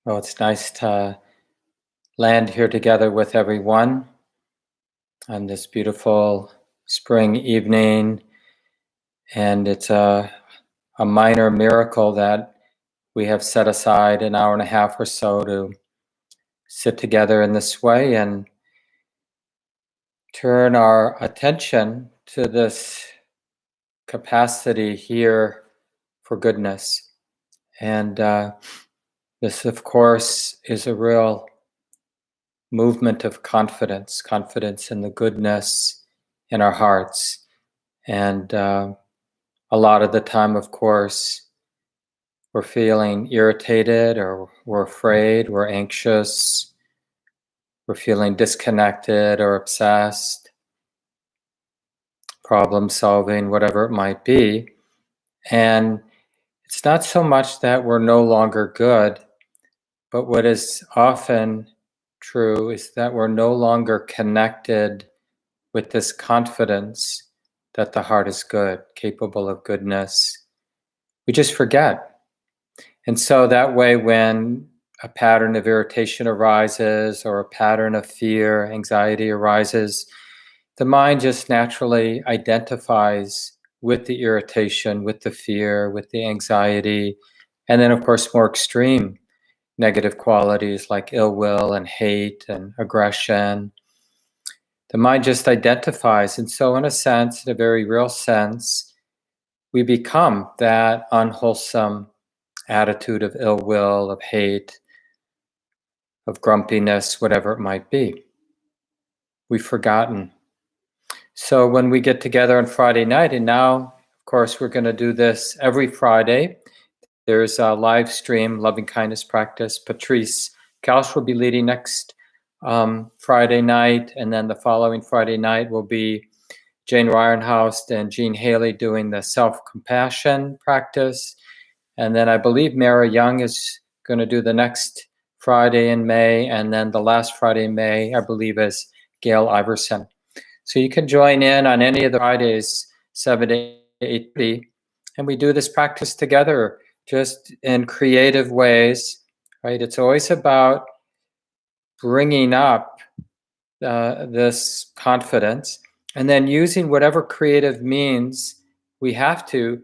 Well, it's nice to land here together with everyone on this beautiful spring evening. And it's a minor miracle that we have set aside an hour and a half or so to sit together in this way and turn our attention to this capacity here for goodness. And this, of course, is a real movement of confidence in the goodness in our hearts. And a lot of the time, of course, we're feeling irritated or we're afraid, we're anxious, we're feeling disconnected or obsessed, problem solving, whatever it might be. And it's not so much that we're no longer good, but what is often true is that we're no longer connected with this confidence that the heart is good, capable of goodness. We just forget. And so that way, when a pattern of irritation arises or a pattern of fear, anxiety arises, the mind just naturally identifies with the irritation, with the fear, with the anxiety, and then, of course, more extreme negative qualities like ill will and hate and aggression. The mind just identifies. And so, in a sense, in a very real sense, we become that unwholesome attitude of ill will, of hate, of grumpiness, whatever it might be. We've forgotten. So when we get together on Friday night, and now, of course, we're going to do this every Friday. There's a live stream, Loving Kindness practice. Patrice Kausch will be leading next Friday night, and then the following Friday night will be Jane Ryerhouse and Jean Haley doing the self-compassion practice. And then I believe Mara Young is going to do the next Friday in May, and then the last Friday in May, I believe, is Gail Iverson. So you can join in on any of the Fridays, 7 to 8:30, and we do this practice together, just in creative ways, right? It's always about bringing up this confidence, and then using whatever creative means we have to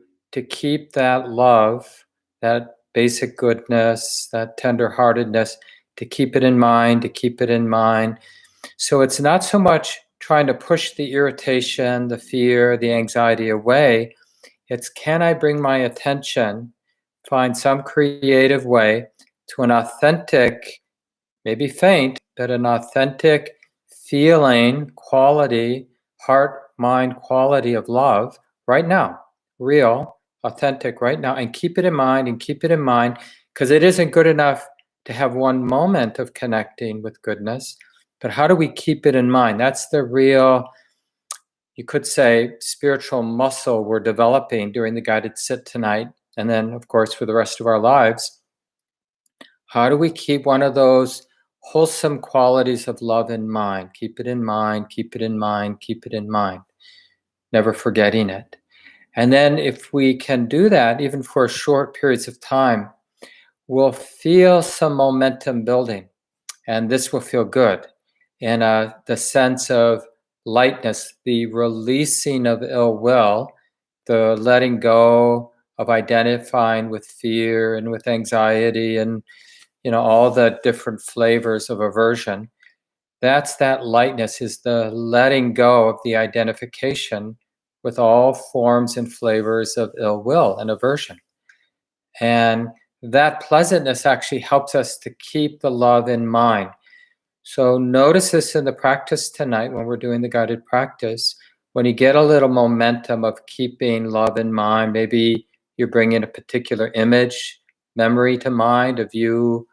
keep that love, that basic goodness, that tenderheartedness, to keep it in mind, So it's not so much trying to push the irritation, the fear, the anxiety away. It's, can I bring my attention, find some creative way to an authentic, maybe faint, but an authentic feeling, quality, heart, mind quality of love right now, real, authentic right now, and keep it in mind, because it isn't good enough to have one moment of connecting with goodness, but how do we keep it in mind? That's the real, you could say, spiritual muscle we're developing during the guided sit tonight, and then, of course, for the rest of our lives. How do we keep one of those wholesome qualities of love in mind? Keep it in mind, keep it in mind, keep it in mind, never forgetting it. And then if we can do that, even for short periods of time, we'll feel some momentum building, and this will feel good. And the sense of lightness, the releasing of ill will, the letting go of identifying with fear and with anxiety and all the different flavors of aversion. That's that lightness, is the letting go of the identification with all forms and flavors of ill will and aversion. And that pleasantness actually helps us to keep the love in mind. So notice this in the practice tonight when we're doing the guided practice. When you get a little momentum of keeping love in mind, maybe you're bringing a particular image, memory to mind of you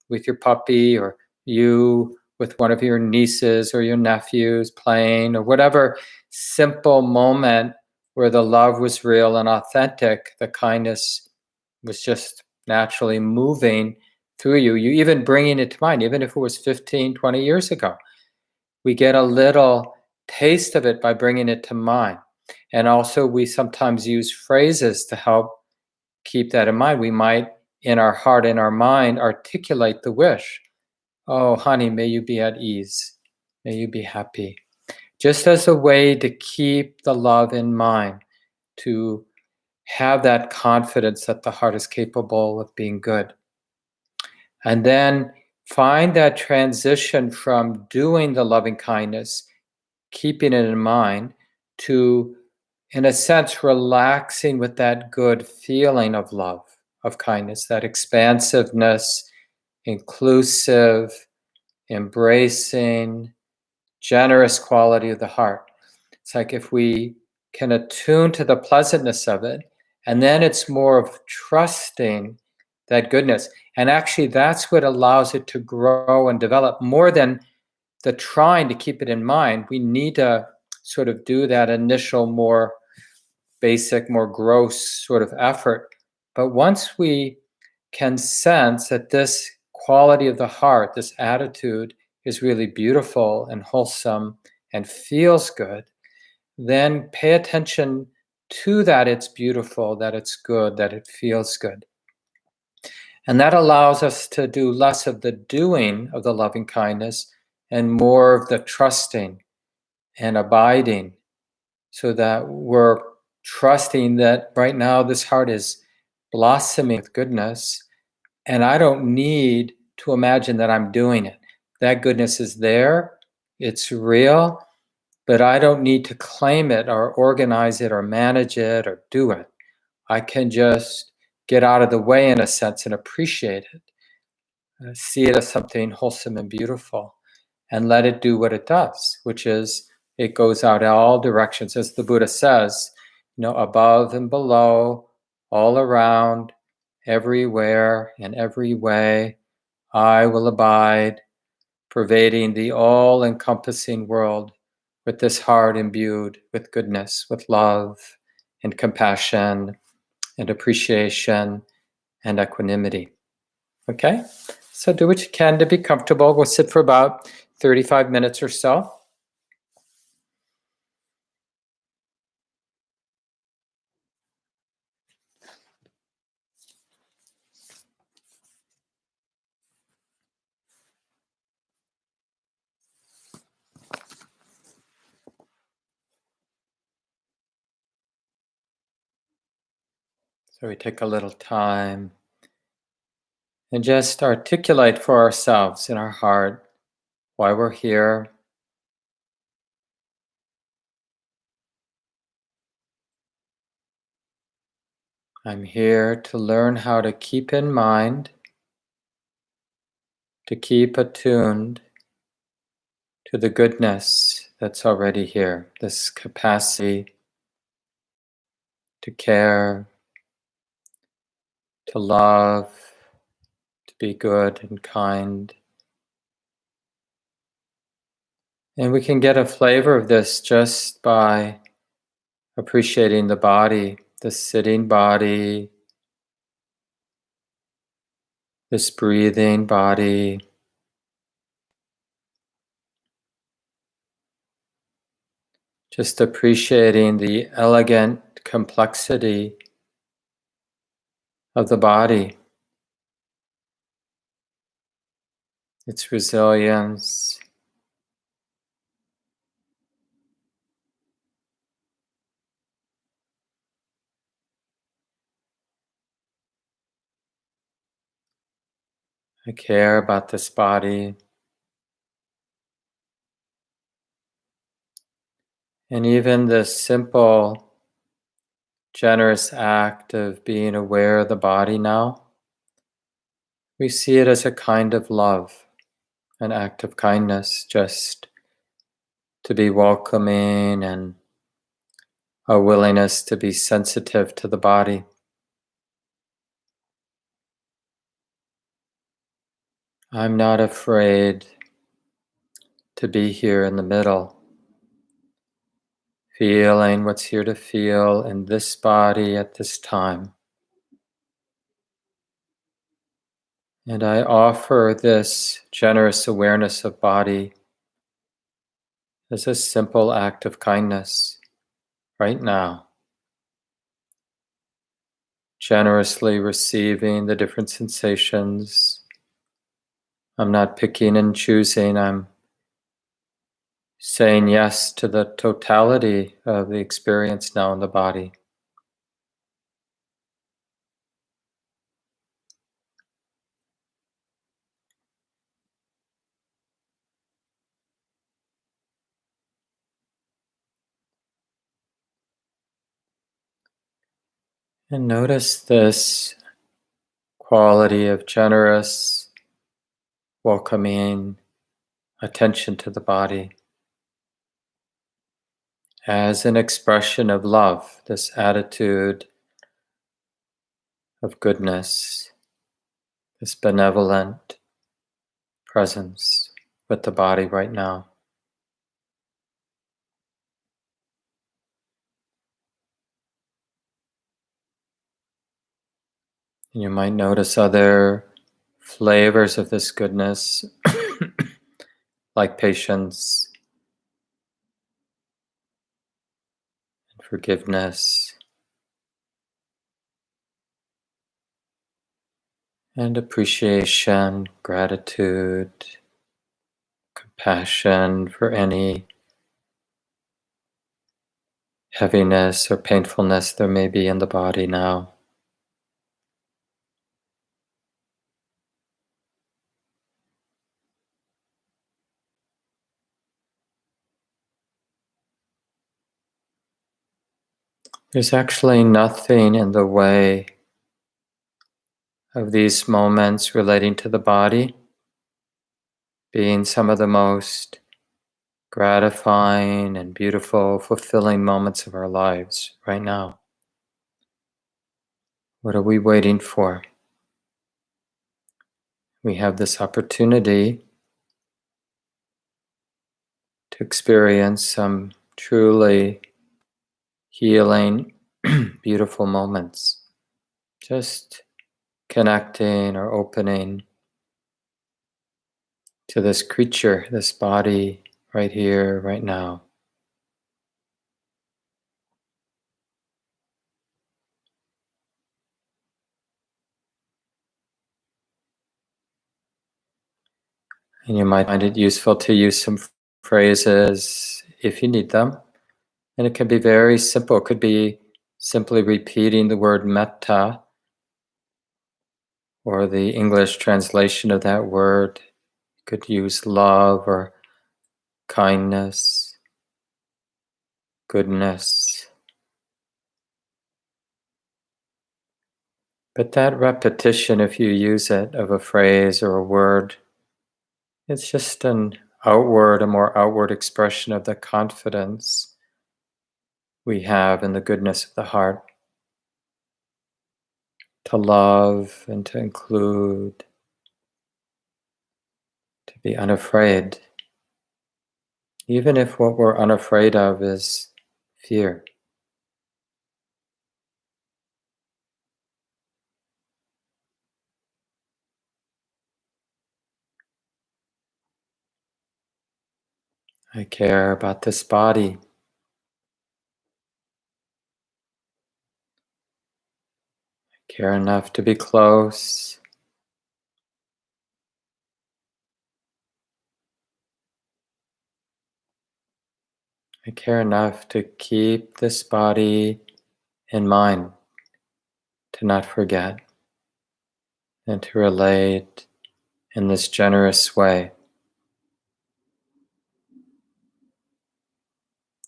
with your puppy, or you with one of your nieces or your nephews playing, or whatever simple moment where the love was real and authentic, the kindness was just naturally moving through you. You even bringing it to mind, even if it was 15, 20 years ago. We get a little taste of it by bringing it to mind. And also we sometimes use phrases to help keep that in mind. We might in our heart and our mind articulate the wish. Oh, honey, may you be at ease. May you be happy. Just as a way to keep the love in mind, to have that confidence that the heart is capable of being good. And then find that transition from doing the loving kindness, keeping it in mind, to, in a sense, relaxing with that good feeling of love, of kindness, that expansiveness, inclusive, embracing, generous quality of the heart. It's like if we can attune to the pleasantness of it, and then it's more of trusting that goodness. And actually, that's what allows it to grow and develop more than the trying to keep it in mind. We need to sort of do that initial, more basic, more gross sort of effort. But once we can sense that this quality of the heart, this attitude, is really beautiful and wholesome and feels good, then pay attention to that it's beautiful, that it's good, that it feels good. And that allows us to do less of the doing of the loving kindness and more of the trusting and abiding, so that we're trusting that right now this heart is blossoming with goodness, and I don't need to imagine that I'm doing it. That goodness is there, it's real, but I don't need to claim it or organize it or manage it or do it. I can just get out of the way in a sense and appreciate it, see it as something wholesome and beautiful, and let it do what it does, which is it goes out in all directions, as the Buddha says, above and below, all around, everywhere, in every way. I will abide, pervading the all-encompassing world with this heart imbued with goodness, with love and compassion and appreciation and equanimity. Okay? So do what you can to be comfortable. We'll sit for about 35 minutes or so. So we take a little time and just articulate for ourselves in our heart why we're here. I'm here to learn how to keep in mind, to keep attuned to the goodness that's already here, this capacity to care, to love, to be good and kind. And we can get a flavor of this just by appreciating the body, the sitting body, this breathing body. Just appreciating the elegant complexity of the body, its resilience. I care about this body. And even this simple, generous act of being aware of the body now, we see it as a kind of love, an act of kindness, just to be welcoming and a willingness to be sensitive to the body. I'm not afraid to be here in the middle, feeling what's here to feel in this body at this time. And I offer this generous awareness of body as a simple act of kindness right now. generously receiving the different sensations. I'm not picking and choosing, I'm saying yes to the totality of the experience now in the body. And notice this quality of generous, welcoming attention to the body as an expression of love, this attitude of goodness, this benevolent presence with the body right now. And you might notice other flavors of this goodness, like patience and forgiveness and appreciation, gratitude, compassion for any heaviness or painfulness there may be in the body now. There's actually nothing in the way of these moments relating to the body being some of the most gratifying and beautiful, fulfilling moments of our lives right now. What are we waiting for? We have this opportunity to experience some truly healing, beautiful moments. Just connecting or opening to this creature, this body right here, right now. And you might find it useful to use some phrases if you need them. And it can be very simple. It could be simply repeating the word metta or the English translation of that word. You could use love or kindness, goodness. But that repetition, if you use it, of a phrase or a word, it's just a more outward expression of the confidence we have in the goodness of the heart to love and to include, to be unafraid, even if what we're unafraid of is fear. I care about this body. I care enough to be close. I care enough to keep this body in mind, to not forget, and to relate in this generous way,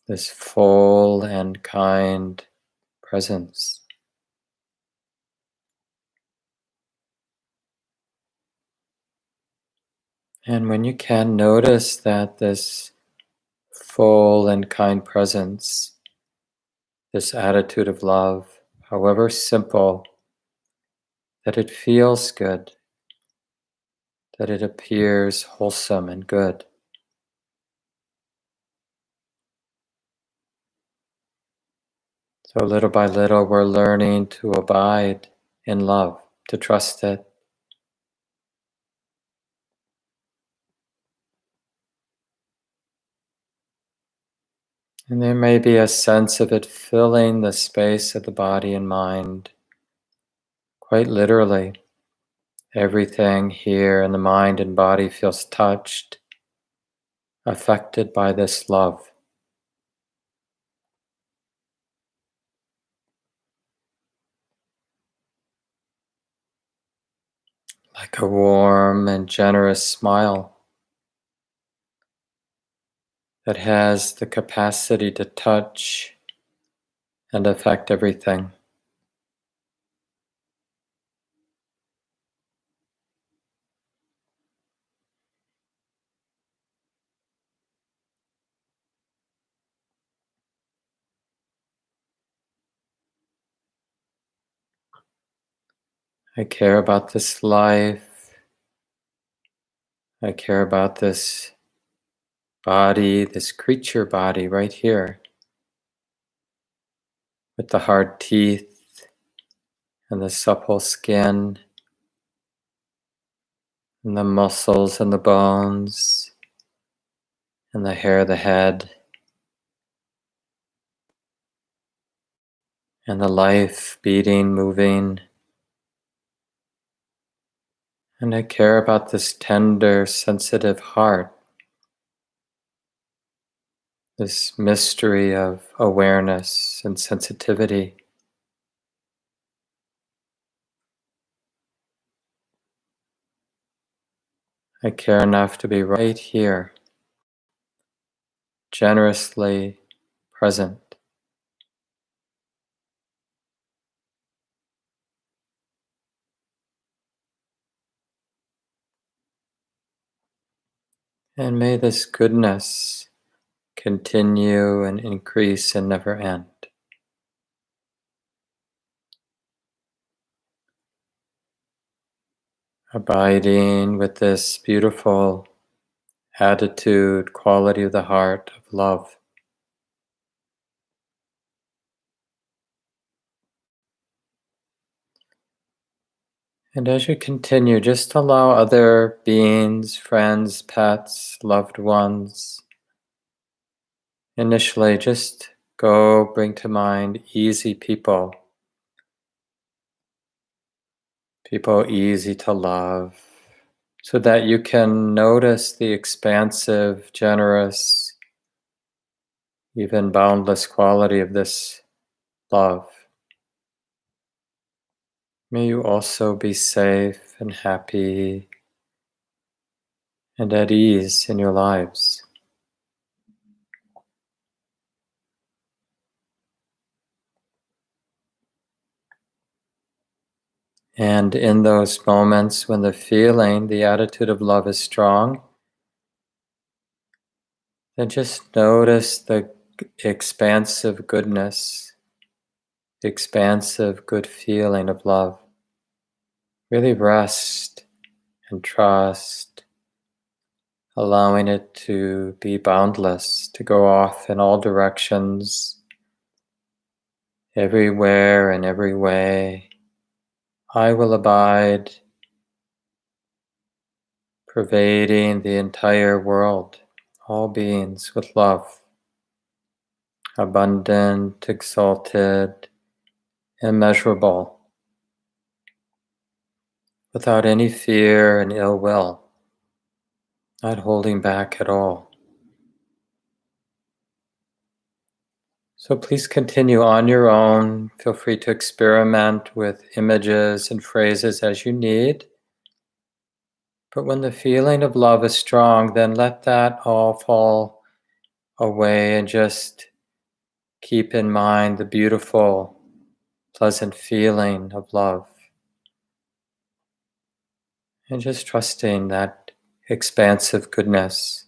this full and kind presence. And when you can, notice that this full and kind presence, this attitude of love, however simple, that it feels good, that it appears wholesome and good. So little by little, we're learning to abide in love, to trust it. And there may be a sense of it filling the space of the body and mind quite literally. Everything here in the mind and body feels touched, affected by this love. Like a warm and generous smile that has the capacity to touch and affect everything. I care about this life. I care about this body, this creature body right here, with the hard teeth and the supple skin and the muscles and the bones and the hair of the head and the life beating, moving. And I care about this tender, sensitive heart, this mystery of awareness and sensitivity. I care enough to be right here, generously present. And may this goodness continue and increase and never end. Abiding with this beautiful attitude, quality of the heart of love. And as you continue, just allow other beings, friends, pets, loved ones. Initially, just bring to mind easy people, people easy to love, so that you can notice the expansive, generous, even boundless quality of this love. May you also be safe and happy and at ease in your lives. And in those moments when the feeling, the attitude of love is strong, then just notice the expansive goodness, the expansive good feeling of love. Really rest and trust, allowing it to be boundless, to go off in all directions, everywhere and every way. I will abide, pervading the entire world, all beings with love, abundant, exalted, immeasurable, without any fear and ill will, not holding back at all. So please continue on your own. Feel free to experiment with images and phrases as you need. But when the feeling of love is strong, then let that all fall away and just keep in mind the beautiful, pleasant feeling of love. And just trusting that expansive goodness.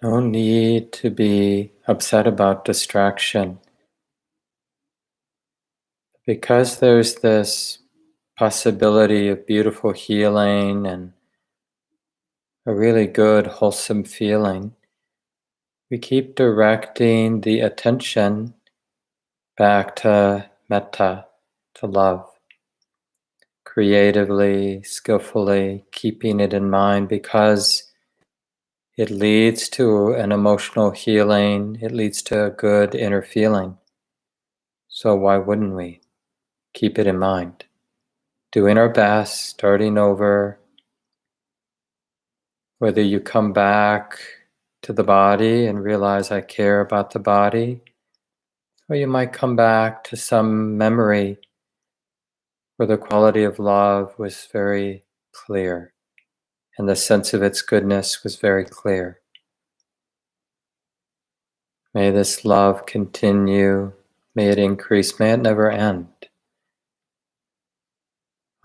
No need to be upset about distraction. Because there's this possibility of beautiful healing and a really good, wholesome feeling, we keep directing the attention back to metta, to love, creatively, skillfully, keeping it in mind because it leads to an emotional healing, it leads to a good inner feeling. So why wouldn't we keep it in mind? Doing our best, starting over, whether you come back to the body and realize I care about the body, or you might come back to some memory where the quality of love was very clear and the sense of its goodness was very clear. May this love continue, may it increase, may it never end.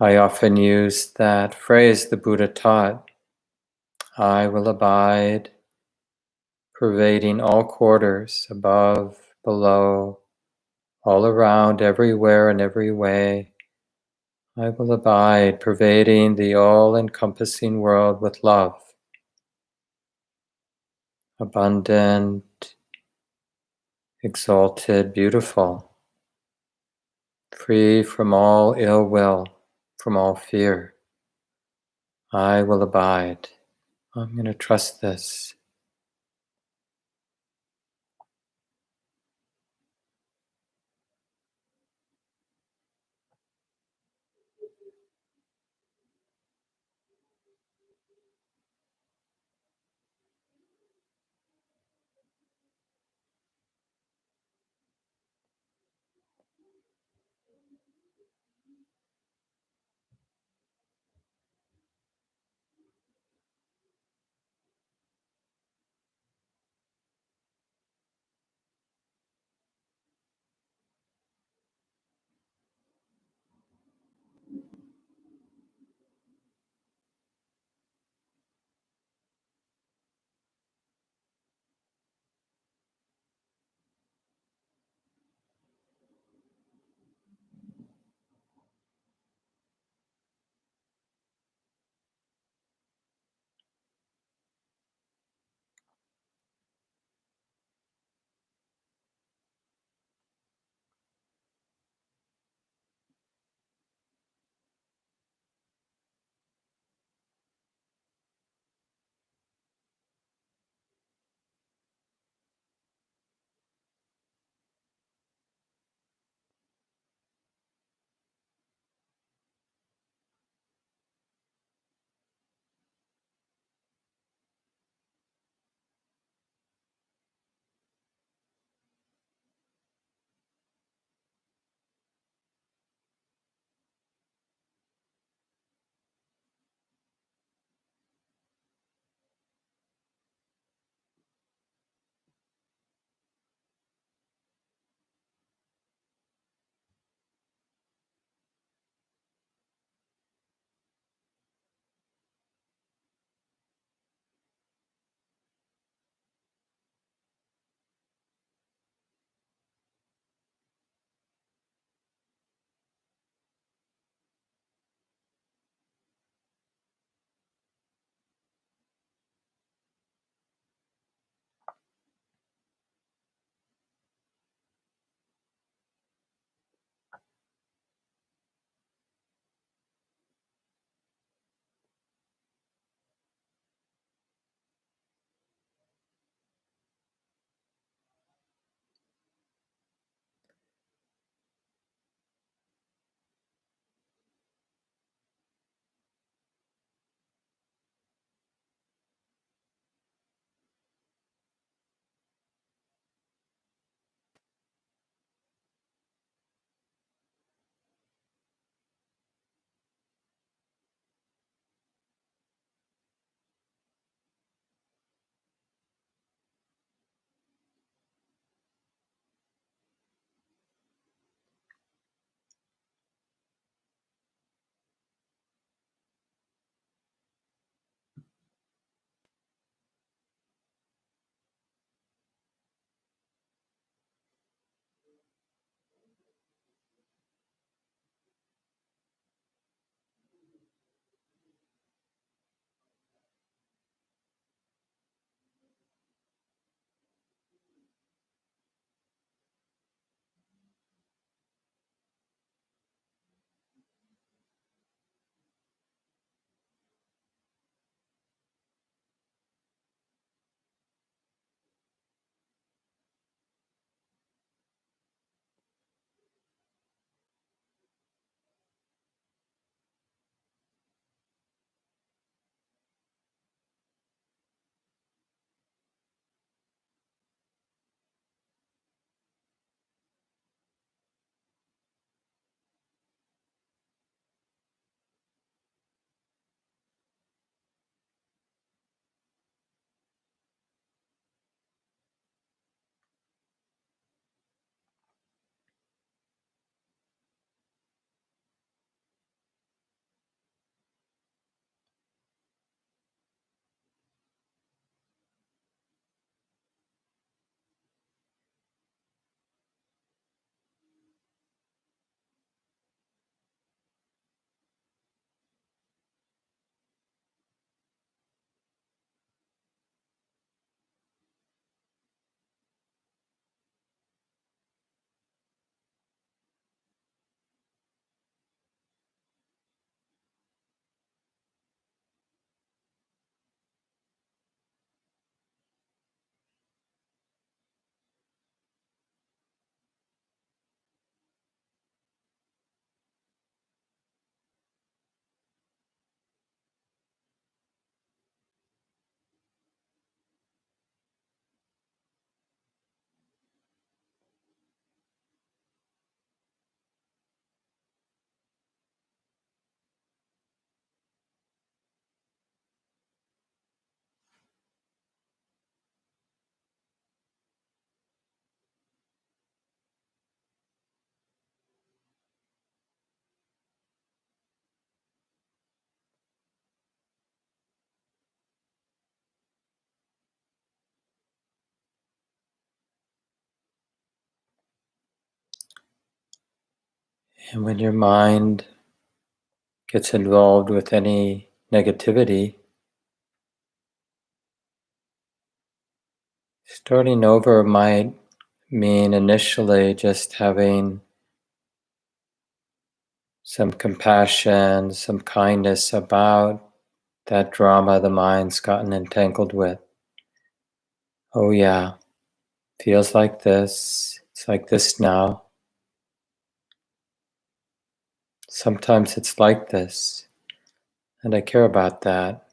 I often use that phrase the Buddha taught, I will abide, pervading all quarters, above, below, all around, everywhere, and every way. I will abide, pervading the all-encompassing world with love, abundant, exalted, beautiful, free from all ill will, from all fear. I will abide. I'm going to trust this. And when your mind gets involved with any negativity, starting over might mean initially just having some compassion, some kindness about that drama the mind's gotten entangled with. Oh, yeah, feels like this. It's like this now. Sometimes it's like this, and I care about that.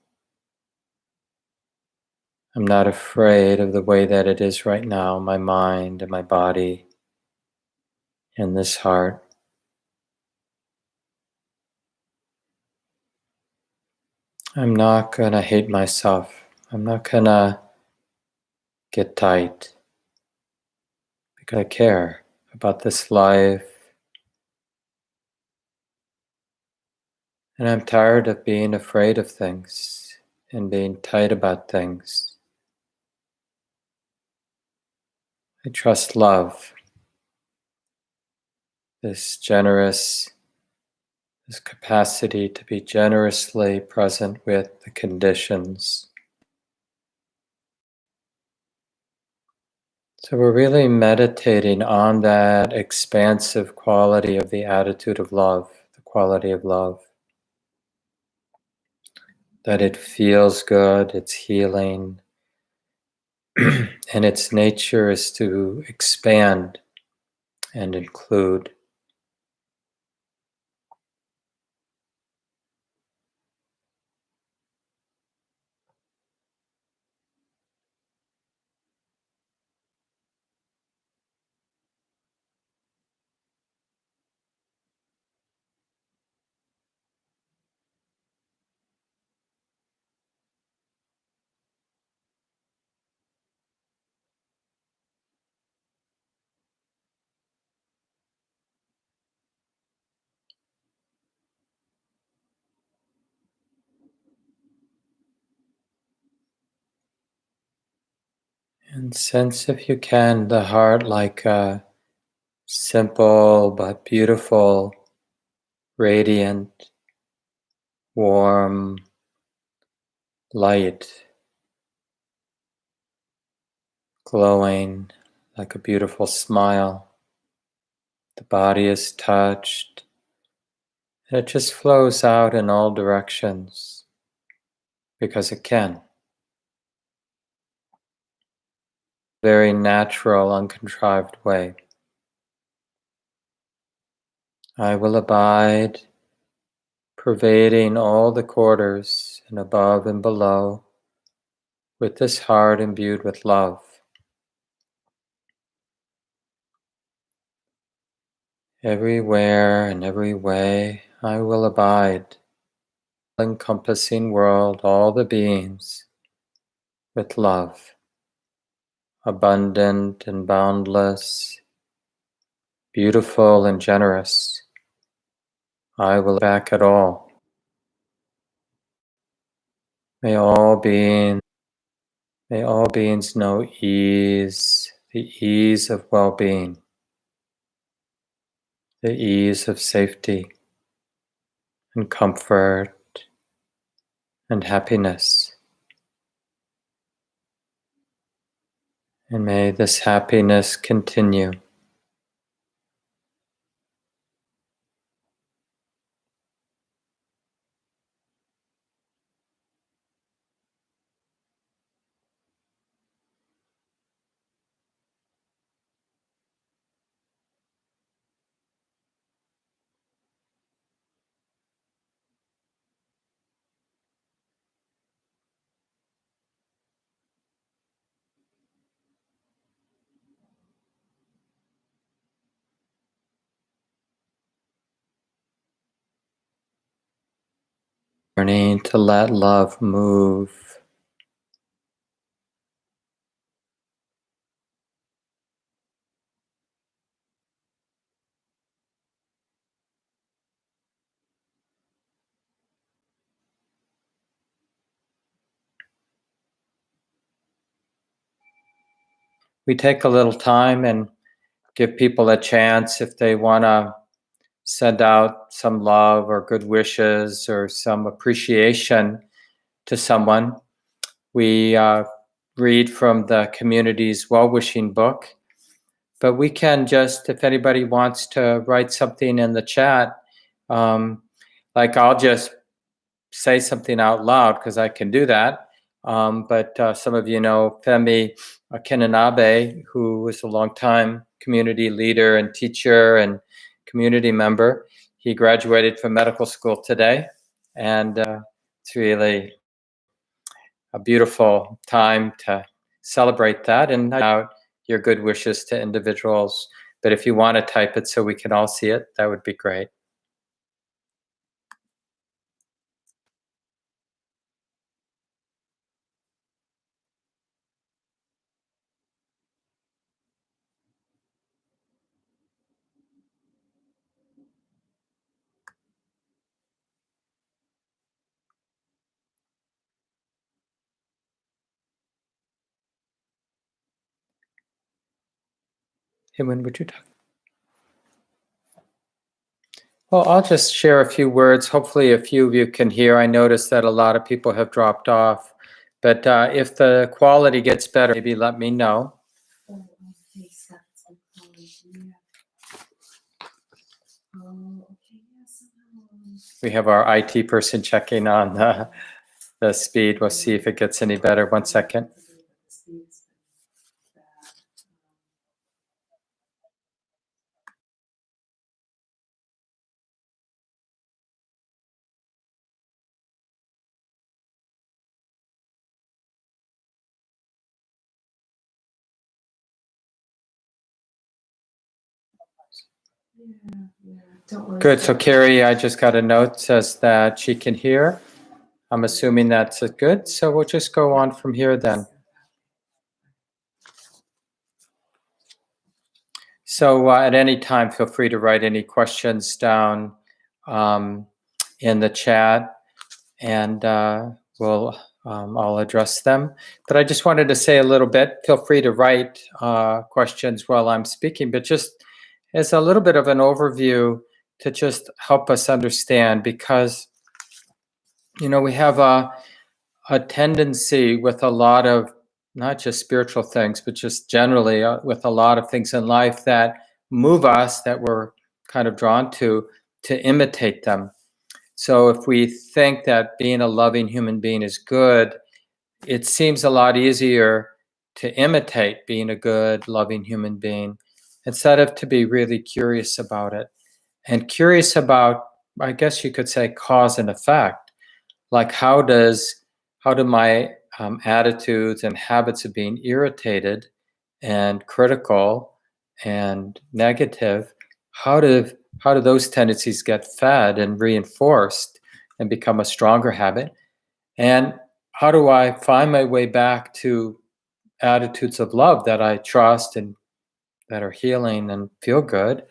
I'm not afraid of the way that it is right now, my mind and my body and this heart. I'm not gonna hate myself. I'm not gonna get tight because I care about this life. And I'm tired of being afraid of things and being tight about things. I trust love, this capacity to be generously present with the conditions. So we're really meditating on that expansive quality of the attitude of love, the quality of love. That it feels good, it's healing, and its nature is to expand and include. And sense, if you can, the heart like a simple but beautiful, radiant, warm light, glowing like a beautiful smile. The body is touched, and it just flows out in all directions because it can. Very natural, uncontrived way. I will abide, pervading all the quarters and above and below, with this heart imbued with love. Everywhere and every way I will abide, encompassing world, all the beings, with love, abundant and boundless, beautiful and generous. I will back at all. May all beings know ease, the ease of well-being, the ease of safety and comfort and happiness. And may this happiness continue. Learning to let love move. We take a little time and give people a chance if they want to send out some love or good wishes or some appreciation to someone. We read from the community's well-wishing book, but we can just, if anybody wants to write something in the chat, like I'll just say something out loud because I can do that. But some of you know Femi Kinanabe, who was a longtime community leader and teacher and community member. He graduated from medical school today, and it's really a beautiful time to celebrate that and out your good wishes to individuals. But if you want to type it so we can all see it, that would be great. Himwen, would you talk? Well, I'll just share a few words. Hopefully a few of you can hear. I noticed that a lot of people have dropped off. But if the quality gets better, maybe let me know. We have our IT person checking on the speed. We'll see if it gets any better. 1 second. Good. So Carrie, I just got a note says that she can hear. I'm assuming that's good. So we'll just go on from here then. So at any time, feel free to write any questions down in the chat, and I'll address them. But I just wanted to say a little bit. Feel free to write questions while I'm speaking, but just as a little bit of an overview to just help us understand, because we have a tendency with a lot of not just spiritual things, but just generally with a lot of things in life that move us, that we're kind of drawn to imitate them. So if we think that being a loving human being is good, it seems a lot easier to imitate being a good, loving human being instead of to be really curious about it. And curious about, I guess you could say, cause and effect. Like how do my attitudes and habits of being irritated and critical and negative, how do those tendencies get fed and reinforced and become a stronger habit? And how do I find my way back to attitudes of love that I trust and that are healing and feel good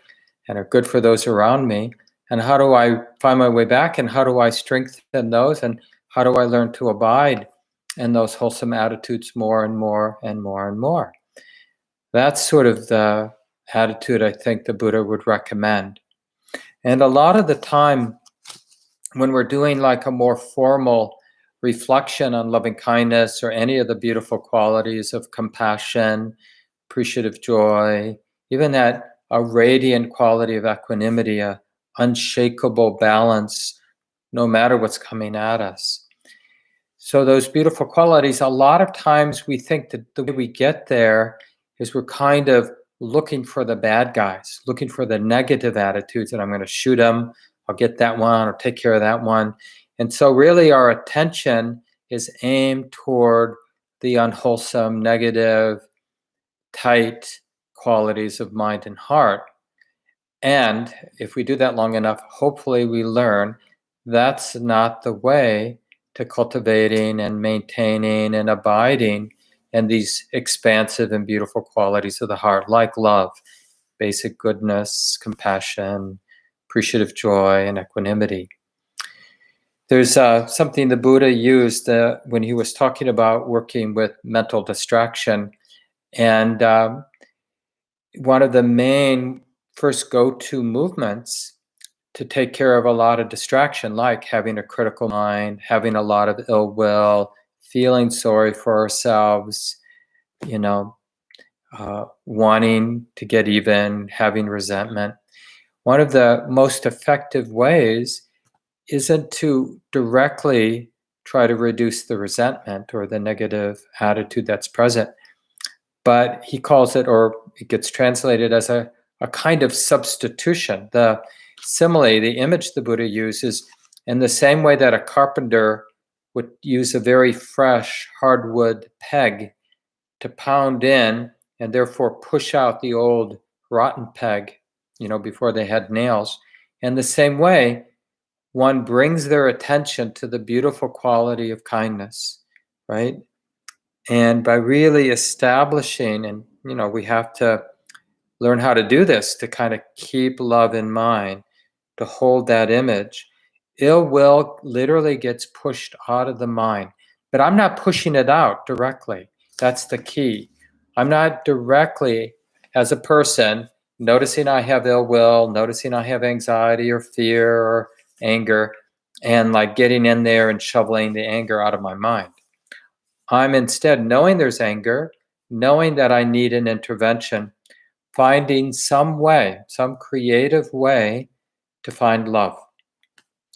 and are good for those around me? And how do I find my way back, and how do I strengthen those, and how do I learn to abide in those wholesome attitudes more and more and more and more? That's sort of the attitude I think the Buddha would recommend. And a lot of the time when we're doing like a more formal reflection on loving kindness or any of the beautiful qualities of compassion, appreciative joy, even that a radiant quality of equanimity, a unshakable balance, no matter what's coming at us. So those beautiful qualities, a lot of times we think that the way we get there is we're kind of looking for the bad guys, looking for the negative attitudes, and I'm going to shoot them, I'll get that one, or take care of that one. And so really our attention is aimed toward the unwholesome, negative, tight qualities of mind and heart. And if we do that long enough, hopefully we learn that's not the way to cultivating and maintaining and abiding in these expansive and beautiful qualities of the heart, like love, basic goodness, compassion, appreciative joy, and equanimity. There's something the Buddha used when he was talking about working with mental distraction. And one of the main first go-to movements to take care of a lot of distraction, like having a critical mind, having a lot of ill will, feeling sorry for ourselves, you know, wanting to get even, having resentment. One of the most effective ways isn't to directly try to reduce the resentment or the negative attitude that's present, but he calls it, or it gets translated as a kind of substitution. The simile, the image the Buddha uses, in the same way that a carpenter would use a very fresh hardwood peg to pound in and therefore push out the old rotten peg, before they had nails. In the same way, one brings their attention to the beautiful quality of kindness, right? And by really establishing, and we have to learn how to do this to kind of keep love in mind, to hold that image. Ill will literally gets pushed out of the mind, but I'm not pushing it out directly. That's the key. I'm not directly, as a person, noticing I have ill will, noticing I have anxiety or fear or anger, and like getting in there and shoveling the anger out of my mind. I'm instead knowing there's anger, knowing that I need an intervention, finding some way, some creative way to find love.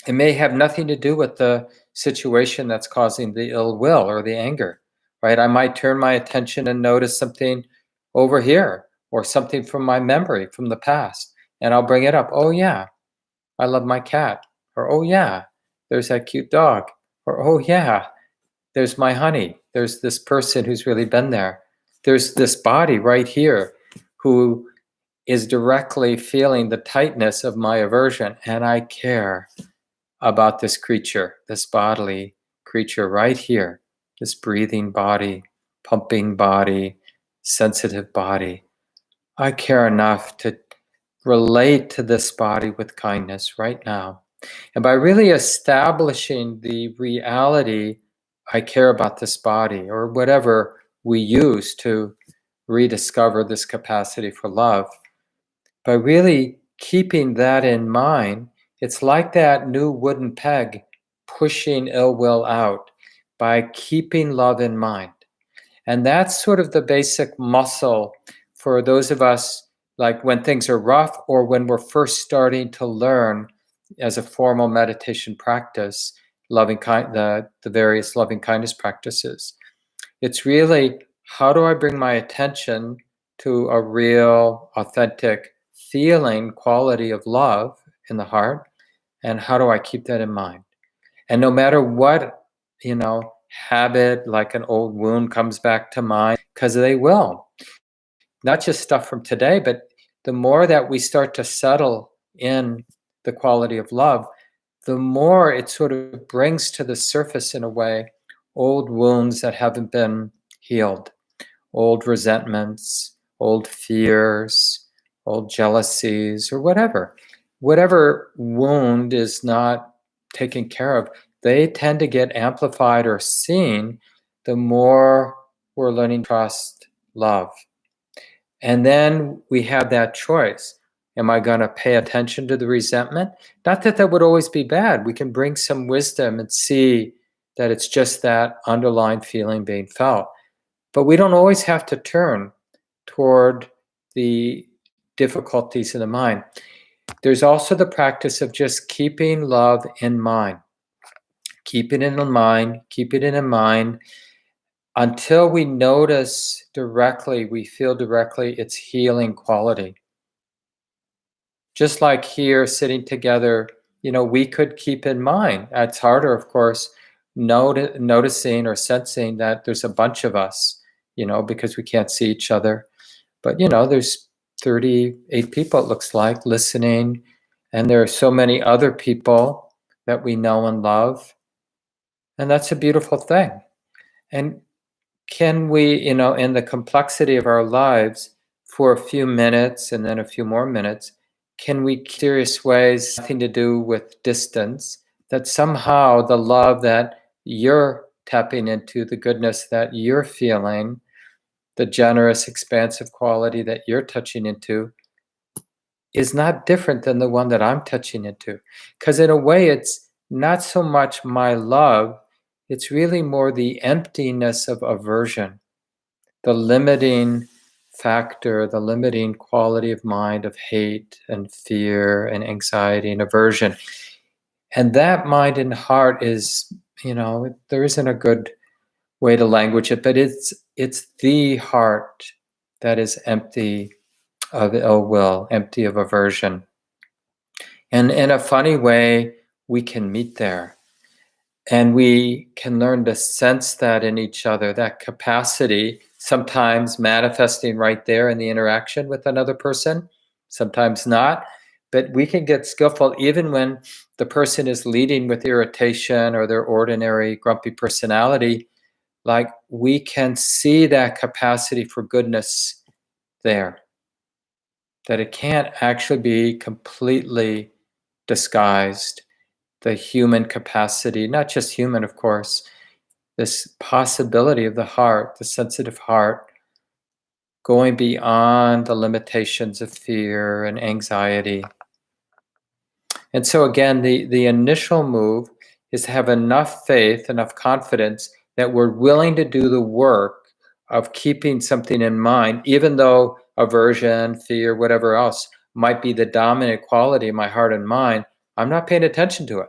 It may have nothing to do with the situation that's causing the ill will or the anger, right? I might turn my attention and notice something over here or something from my memory from the past, and I'll bring it up. Oh, yeah, I love my cat. Or, oh, yeah, there's that cute dog. Or, oh, yeah, there's my honey. There's this person who's really been there. There's this body right here who is directly feeling the tightness of my aversion, and I care about this creature, this bodily creature right here, this breathing body, pumping body, sensitive body. I care enough to relate to this body with kindness right now. And by really establishing the reality, I care about this body, or whatever we use to rediscover this capacity for love, by really keeping that in mind, it's like that new wooden peg pushing ill will out by keeping love in mind. And that's sort of the basic muscle for those of us, like when things are rough or when we're first starting to learn as a formal meditation practice, the various loving kindness practices. It's really, how do I bring my attention to a real, authentic feeling, quality of love in the heart? And how do I keep that in mind? And no matter what, habit, like an old wound comes back to mind, because they will, not just stuff from today, but the more that we start to settle in the quality of love, the more it sort of brings to the surface, in a way, old wounds that haven't been healed, old resentments, old fears, old jealousies, or whatever. Whatever wound is not taken care of, they tend to get amplified or seen the more we're learning to trust love. And then we have that choice. Am I going to pay attention to the resentment? Not that that would always be bad. We can bring some wisdom and see that it's just that underlying feeling being felt. But we don't always have to turn toward the difficulties in the mind. There's also the practice of just keeping love in mind. Keep it in mind, keep it in mind until we notice directly, we feel directly its healing quality. Just like here, sitting together, we could keep in mind. It's harder, of course, noticing or sensing that there's a bunch of us, because we can't see each other. But, there's 38 people, it looks like, listening. And there are so many other people that we know and love. And that's a beautiful thing. And can we, in the complexity of our lives, for a few minutes and then a few more minutes, can we, serious ways, nothing to do with distance, that somehow the love that you're tapping into, the goodness that you're feeling, the generous, expansive quality that you're touching into, is not different than the one that I'm touching into. Because in a way, it's not so much my love, it's really more the emptiness of aversion, the limiting factor, the limiting quality of mind of hate and fear and anxiety and aversion. And that mind and heart is, there isn't a good way to language it, but it's the heart that is empty of ill will, empty of aversion. And in a funny way, we can meet there. And we can learn to sense that in each other, that capacity, sometimes manifesting right there in the interaction with another person, sometimes not. But we can get skillful even when the person is leading with irritation or their ordinary grumpy personality. Like, we can see that capacity for goodness there, that it can't actually be completely disguised. The human capacity, not just human, of course, this possibility of the heart, the sensitive heart, going beyond the limitations of fear and anxiety. And so again, the initial move is to have enough faith, enough confidence that we're willing to do the work of keeping something in mind, even though aversion, fear, whatever else might be the dominant quality of my heart and mind. I'm not paying attention to it.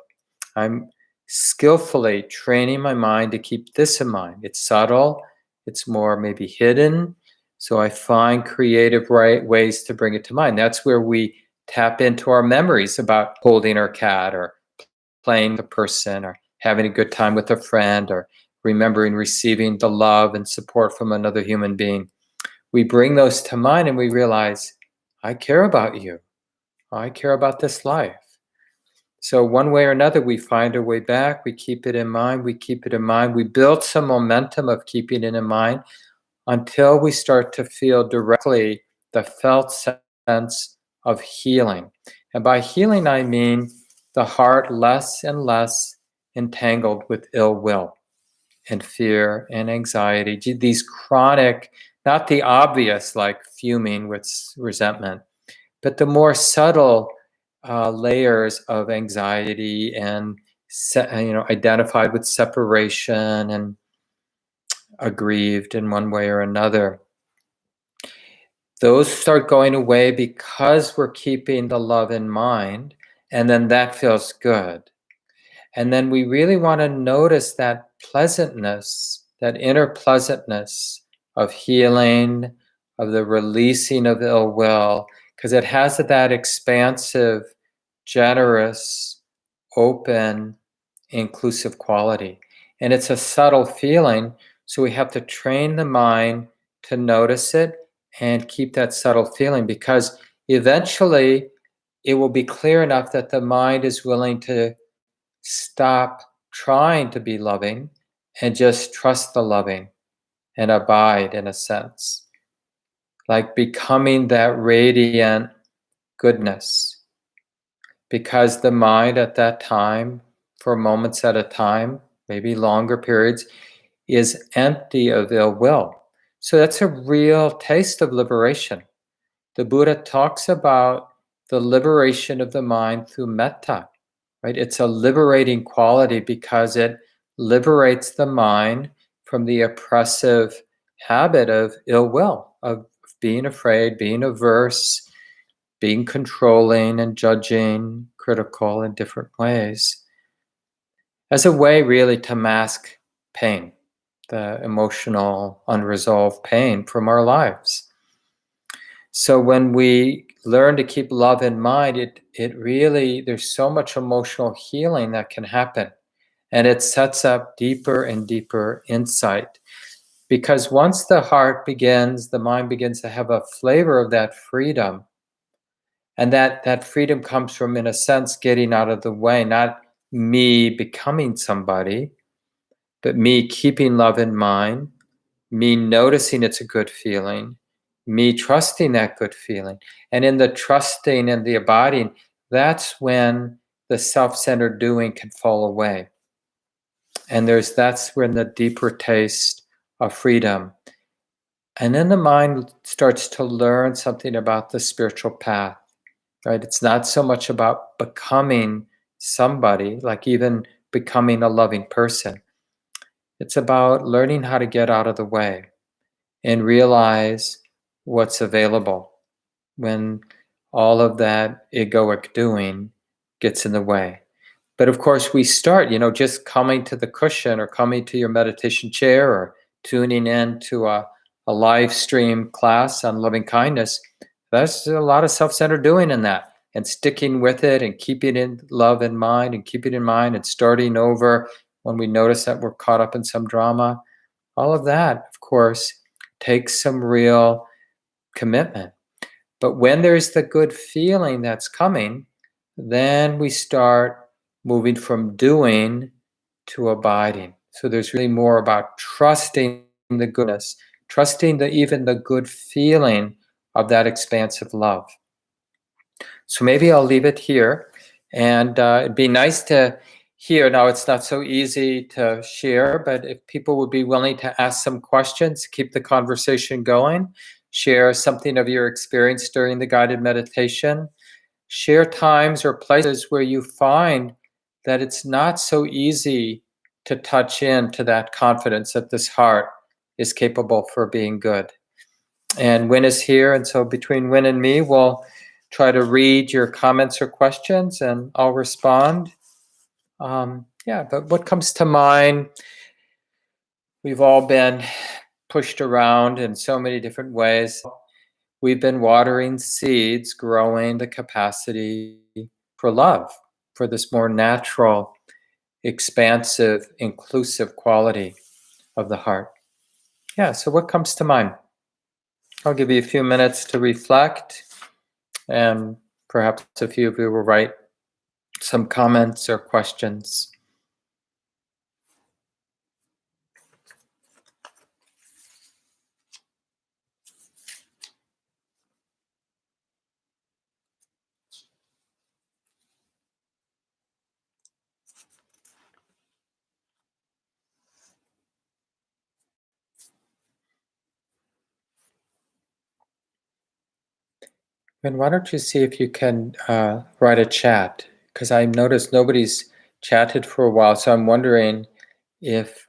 I'm skillfully training my mind to keep this in mind. It's subtle, it's more maybe hidden. So I find creative ways to bring it to mind. That's where we tap into our memories about holding our cat or playing the person or having a good time with a friend or remembering receiving the love and support from another human being. We bring those to mind and we realize, I care about you. I care about this life. So one way or another, we find our way back. We keep it in mind. We keep it in mind. We build some momentum of keeping it in mind until we start to feel directly the felt sense of healing. And by healing, I mean the heart less and less entangled with ill will and fear and anxiety. These chronic, not the obvious like fuming with resentment, but the more subtle layers of anxiety and identified with separation and aggrieved in one way or another. Those start going away because we're keeping the love in mind, and then that feels good. And then we really want to notice that pleasantness, that inner pleasantness of healing, of the releasing of ill will, because it has that expansive, generous, open, inclusive quality. And it's a subtle feeling, so we have to train the mind to notice it and keep that subtle feeling, because eventually it will be clear enough that the mind is willing to stop trying to be loving and just trust the loving and abide in a sense, like becoming that radiant goodness. Because the mind at that time, for moments at a time, maybe longer periods, is empty of ill will. So that's a real taste of liberation. The Buddha talks about the liberation of the mind through metta, right? It's a liberating quality because it liberates the mind from the oppressive habit of ill will, of being afraid, being averse, being controlling and judging, critical in different ways, as a way really to mask pain, the emotional, unresolved pain from our lives. So when we learn to keep love in mind, it really, there's so much emotional healing that can happen. And it sets up deeper and deeper insight. Because once the heart begins, the mind begins to have a flavor of that freedom. And that freedom comes from, in a sense, getting out of the way, not me becoming somebody, but me keeping love in mind, me noticing it's a good feeling, me trusting that good feeling. And in the trusting and the abiding, that's when the self-centered doing can fall away. And that's when the deeper taste of freedom. And then the mind starts to learn something about the spiritual path. right? It's not so much about becoming somebody, like even becoming a loving person. It's about learning how to get out of the way and realize what's available when all of that egoic doing gets in the way. But of course, we start, just coming to the cushion or coming to your meditation chair or tuning in to a live stream class on loving kindness. There's a lot of self centered doing in that, and sticking with it and keeping in love in mind and keeping in mind and starting over when we notice that we're caught up in some drama. All of that, of course, takes some real commitment. But when there's the good feeling that's coming, then we start moving from doing to abiding. So there's really more about trusting the goodness, trusting even the good feeling of that expansive love. So maybe I'll leave it here. And it'd be nice to hear. Now, it's not so easy to share, but if people would be willing to ask some questions, keep the conversation going, share something of your experience during the guided meditation, share times or places where you find that it's not so easy to touch into that confidence that this heart is capable for being good. And Win is here, and so between Win and me, we'll try to read your comments or questions, and I'll respond. But what comes to mind? We've all been pushed around in so many different ways. We've been watering seeds, growing the capacity for love, for this more natural, expansive, inclusive quality of the heart. Yeah, so what comes to mind? I'll give you a few minutes to reflect, and perhaps a few of you will write some comments or questions. And why don't you see if you can write a chat? Because I noticed nobody's chatted for a while, so I'm wondering if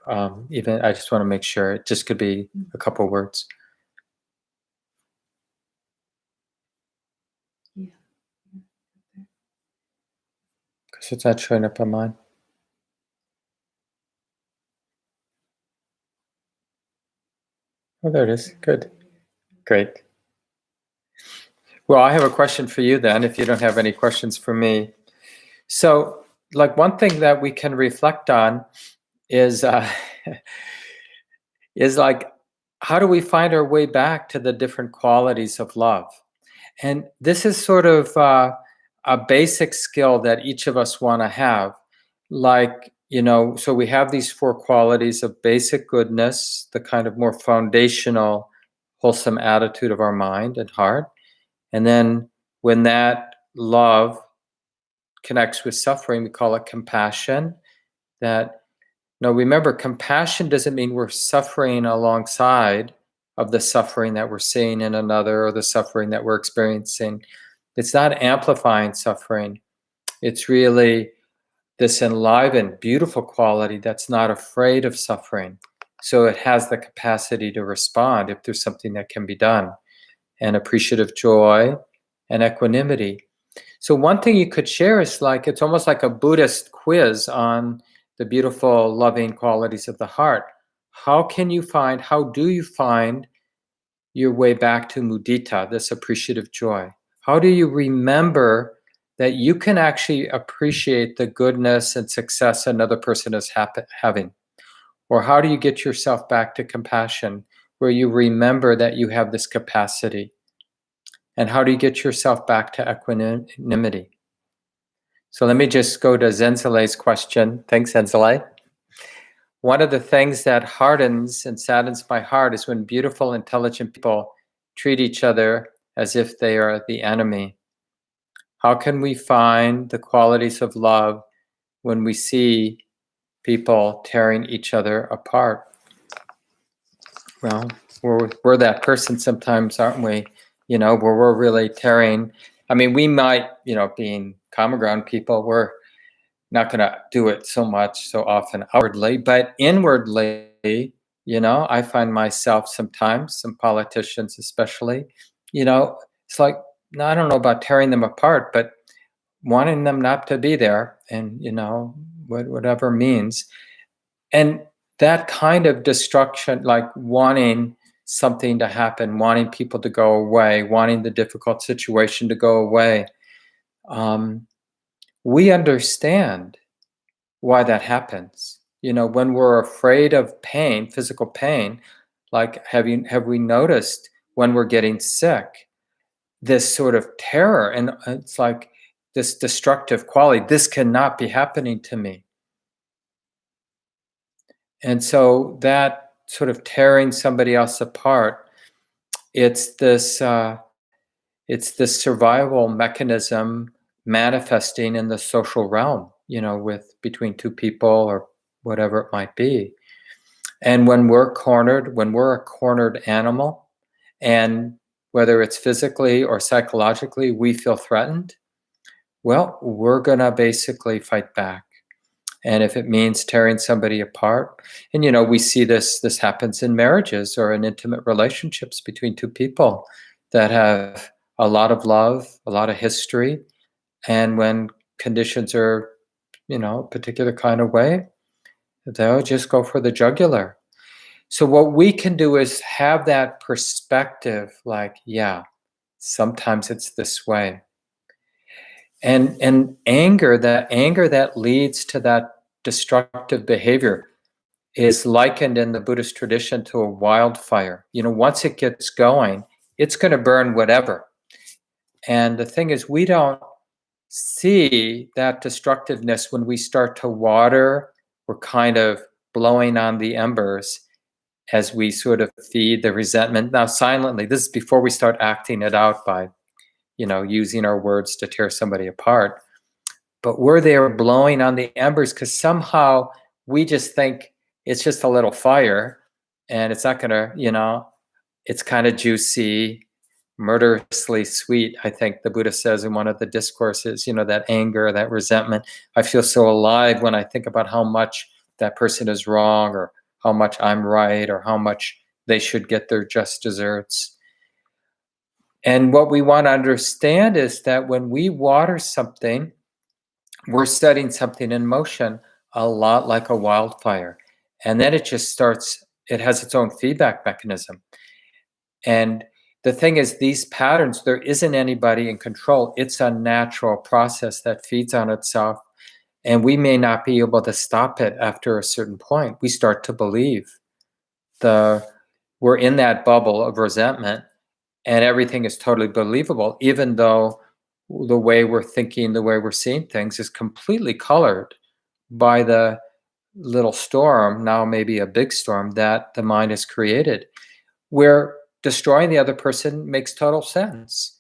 even I just want to make sure it just could be a couple words. Yeah. Because it's not showing up on mine. Oh, there it is. Good. Great. Well, I have a question for you then, if you don't have any questions for me. So, like, one thing that we can reflect on is is like, how do we find our way back to the different qualities of love? And this is sort of a basic skill that each of us want to have. Like, so we have these four qualities of basic goodness, the kind of more foundational, wholesome attitude of our mind and heart. And then when that love connects with suffering, we call it compassion. That, now remember, compassion doesn't mean we're suffering alongside of the suffering that we're seeing in another or the suffering that we're experiencing. It's not amplifying suffering. It's really this enlivened, beautiful quality that's not afraid of suffering. So it has the capacity to respond if there's something that can be done, and appreciative joy and equanimity. So one thing you could share is like, it's almost like a Buddhist quiz on the beautiful, loving qualities of the heart. How do you find your way back to mudita, this appreciative joy? How do you remember that you can actually appreciate the goodness and success another person is having? Or how do you get yourself back to compassion, where you remember that you have this capacity? And how do you get yourself back to equanimity? So let me just go to Zenzele's question. Thanks, Zenzele. One of the things that hardens and saddens my heart is when beautiful, intelligent people treat each other as if they are the enemy. How can we find the qualities of love when we see people tearing each other apart? Well, we're that person sometimes, aren't we? Where we're really tearing I mean, we might, being common ground people, we're not going to do it so much so often outwardly, but inwardly, I find myself sometimes, some politicians especially, it's like, no, I don't know about tearing them apart, but wanting them not to be there, and whatever means. And that kind of destruction, like wanting something to happen, wanting people to go away, wanting the difficult situation to go away, um, we understand why that happens. When we're afraid of pain, physical pain, like have we noticed when we're getting sick, this sort of terror, and it's like this destructive quality. This cannot be happening to me. And so that sort of tearing somebody else apart, it's this survival mechanism manifesting in the social realm, with between two people or whatever it might be. And when we're cornered, when we're a cornered animal, and whether it's physically or psychologically, we feel threatened, well, we're going to basically fight back. And if it means tearing somebody apart, and we see this happens in marriages or in intimate relationships between two people that have a lot of love, a lot of history, and when conditions are, a particular kind of way, they'll just go for the jugular. So what we can do is have that perspective, like, yeah, sometimes it's this way. And anger that leads to that destructive behavior is likened in the Buddhist tradition to a wildfire. Once it gets going, it's going to burn whatever. And the thing is, we don't see that destructiveness when we start to water. We're kind of blowing on the embers as we sort of feed the resentment. Now, silently, this is before we start acting it out by, using our words to tear somebody apart. But we're there blowing on the embers because somehow we just think it's just a little fire and it's not going to, it's kind of juicy, murderously sweet. I think the Buddha says in one of the discourses, that anger, that resentment. I feel so alive when I think about how much that person is wrong, or how much I'm right, or how much they should get their just desserts. And what we want to understand is that when we water something, we're setting something in motion a lot like a wildfire. And then it just starts, it has its own feedback mechanism. And the thing is, these patterns, there isn't anybody in control. It's a natural process that feeds on itself. And we may not be able to stop it after a certain point. We start to believe we're in that bubble of resentment, and everything is totally believable, even though the way we're thinking, the way we're seeing things is completely colored by the little storm, now maybe a big storm, that the mind has created, where destroying the other person makes total sense,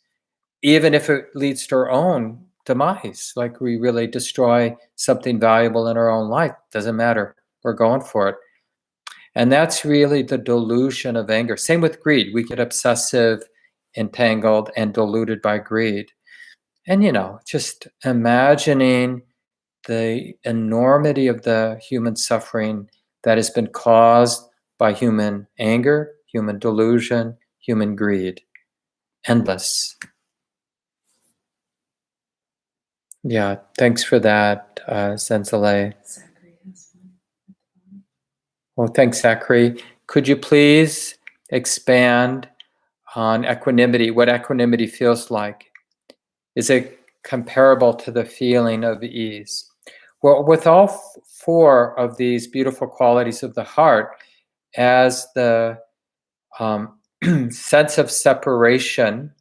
even if it leads to our own demise. Like, we really destroy something valuable in our own life. Doesn't matter. We're going for it. And that's really the delusion of anger. Same with greed. We get obsessive, entangled, and deluded by greed. And, just imagining the enormity of the human suffering that has been caused by human anger, human delusion, human greed. Endless. Yeah, thanks for that, Sensei. Well, thanks, Zachary. Could you please expand on equanimity, what equanimity feels like? Is it comparable to the feeling of ease? Well, with all four of these beautiful qualities of the heart, as the sense of separation,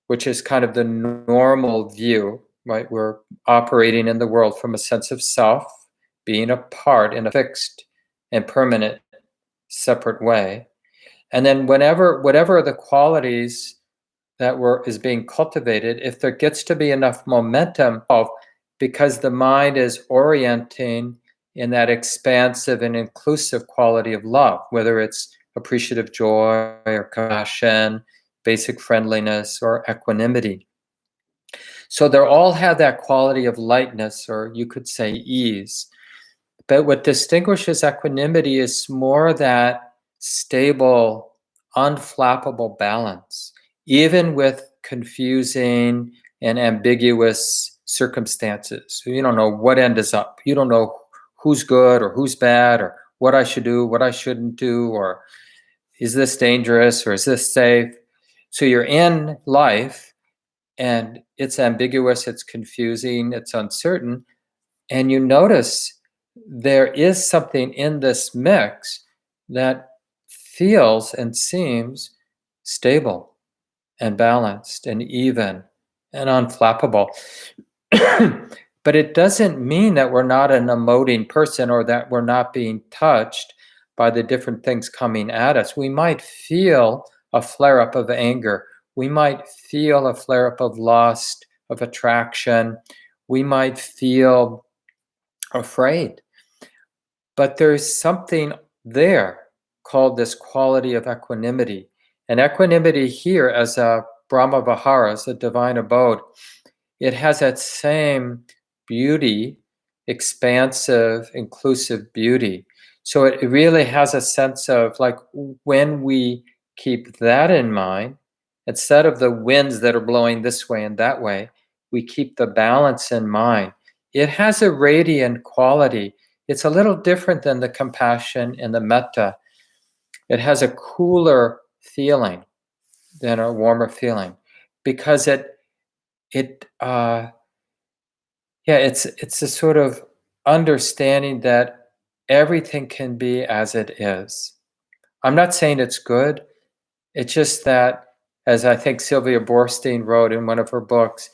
which is kind of the normal view, right? We're operating in the world from a sense of self, being apart in a fixed and permanent separate way. And then whatever the qualities that is being cultivated, if there gets to be enough momentum, because the mind is orienting in that expansive and inclusive quality of love, whether it's appreciative joy or compassion, basic friendliness, or equanimity. So they all have that quality of lightness, or you could say ease. But what distinguishes equanimity is more that stable, unflappable balance, even with confusing and ambiguous circumstances. You don't know what end is up. You don't know who's good or who's bad, or what I should do, what I shouldn't do, or is this dangerous or is this safe? So you're in life and it's ambiguous, it's confusing, it's uncertain. And you notice there is something in this mix that feels and seems stable and balanced and even and unflappable. But it doesn't mean that we're not an emoting person or that we're not being touched by the different things coming at us. We might feel a flare up of anger. We might feel a flare up of lust, of attraction. We might feel afraid. But there's something there called this quality of equanimity. And equanimity here, as a Brahma Vihara, as a divine abode, it has that same beauty, expansive, inclusive beauty. So it really has a sense of, like, when we keep that in mind, instead of the winds that are blowing this way and that way, we keep the balance in mind. It has a radiant quality. It's a little different than the compassion and the metta. It has a cooler feeling than a warmer feeling, because it's a sort of understanding that everything can be as it is. I'm not saying it's good. It's just that, as I think Sylvia Boorstein wrote in one of her books,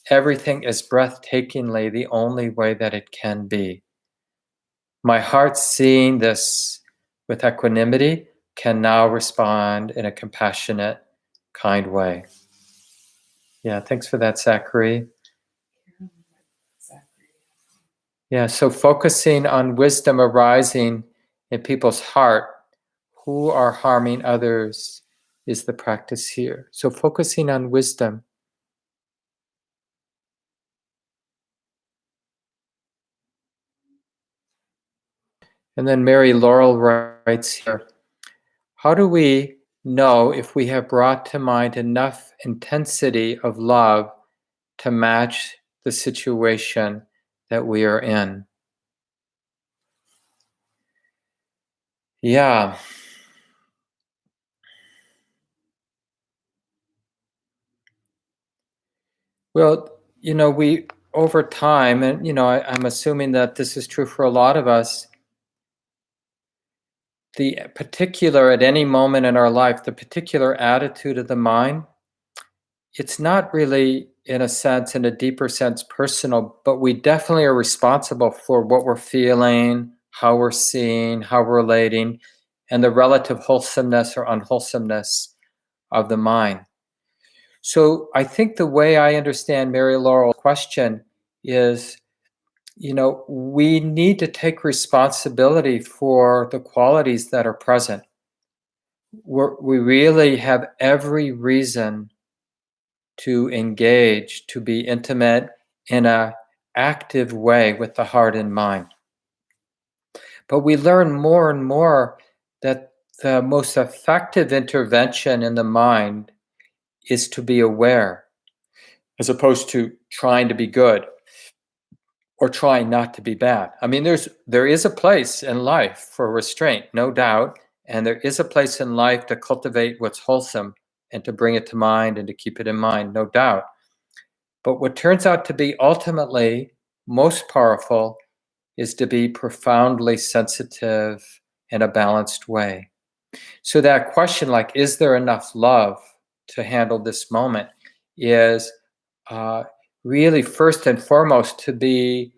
everything is breathtakingly the only way that it can be. My heart, seeing this with equanimity, can now respond in a compassionate, kind way. Yeah, thanks for that, Zachary. Yeah, so focusing on wisdom arising in people's heart who are harming others is the practice here. So focusing on wisdom. And then Mary Laurel writes here, how do we know if we have brought to mind enough intensity of love to match the situation that we are in? Yeah. Well, we, over time, and, I'm assuming that this is true for a lot of us, the particular, at any moment in our life, the particular attitude of the mind, it's not really, in a sense, in a deeper sense, personal, but we definitely are responsible for what we're feeling, how we're seeing, how we're relating, and the relative wholesomeness or unwholesomeness of the mind. So I think the way I understand Mary Laurel's question is, we need to take responsibility for the qualities that are present. We really have every reason to engage, to be intimate in an active way with the heart and mind. But we learn more and more that the most effective intervention in the mind is to be aware, as opposed to trying to be good or trying not to be bad. I mean, there is a place in life for restraint, no doubt, and there is a place in life to cultivate what's wholesome and to bring it to mind and to keep it in mind, no doubt. But what turns out to be ultimately most powerful is to be profoundly sensitive in a balanced way. So that question, like, is there enough love to handle this moment, is really first and foremost to be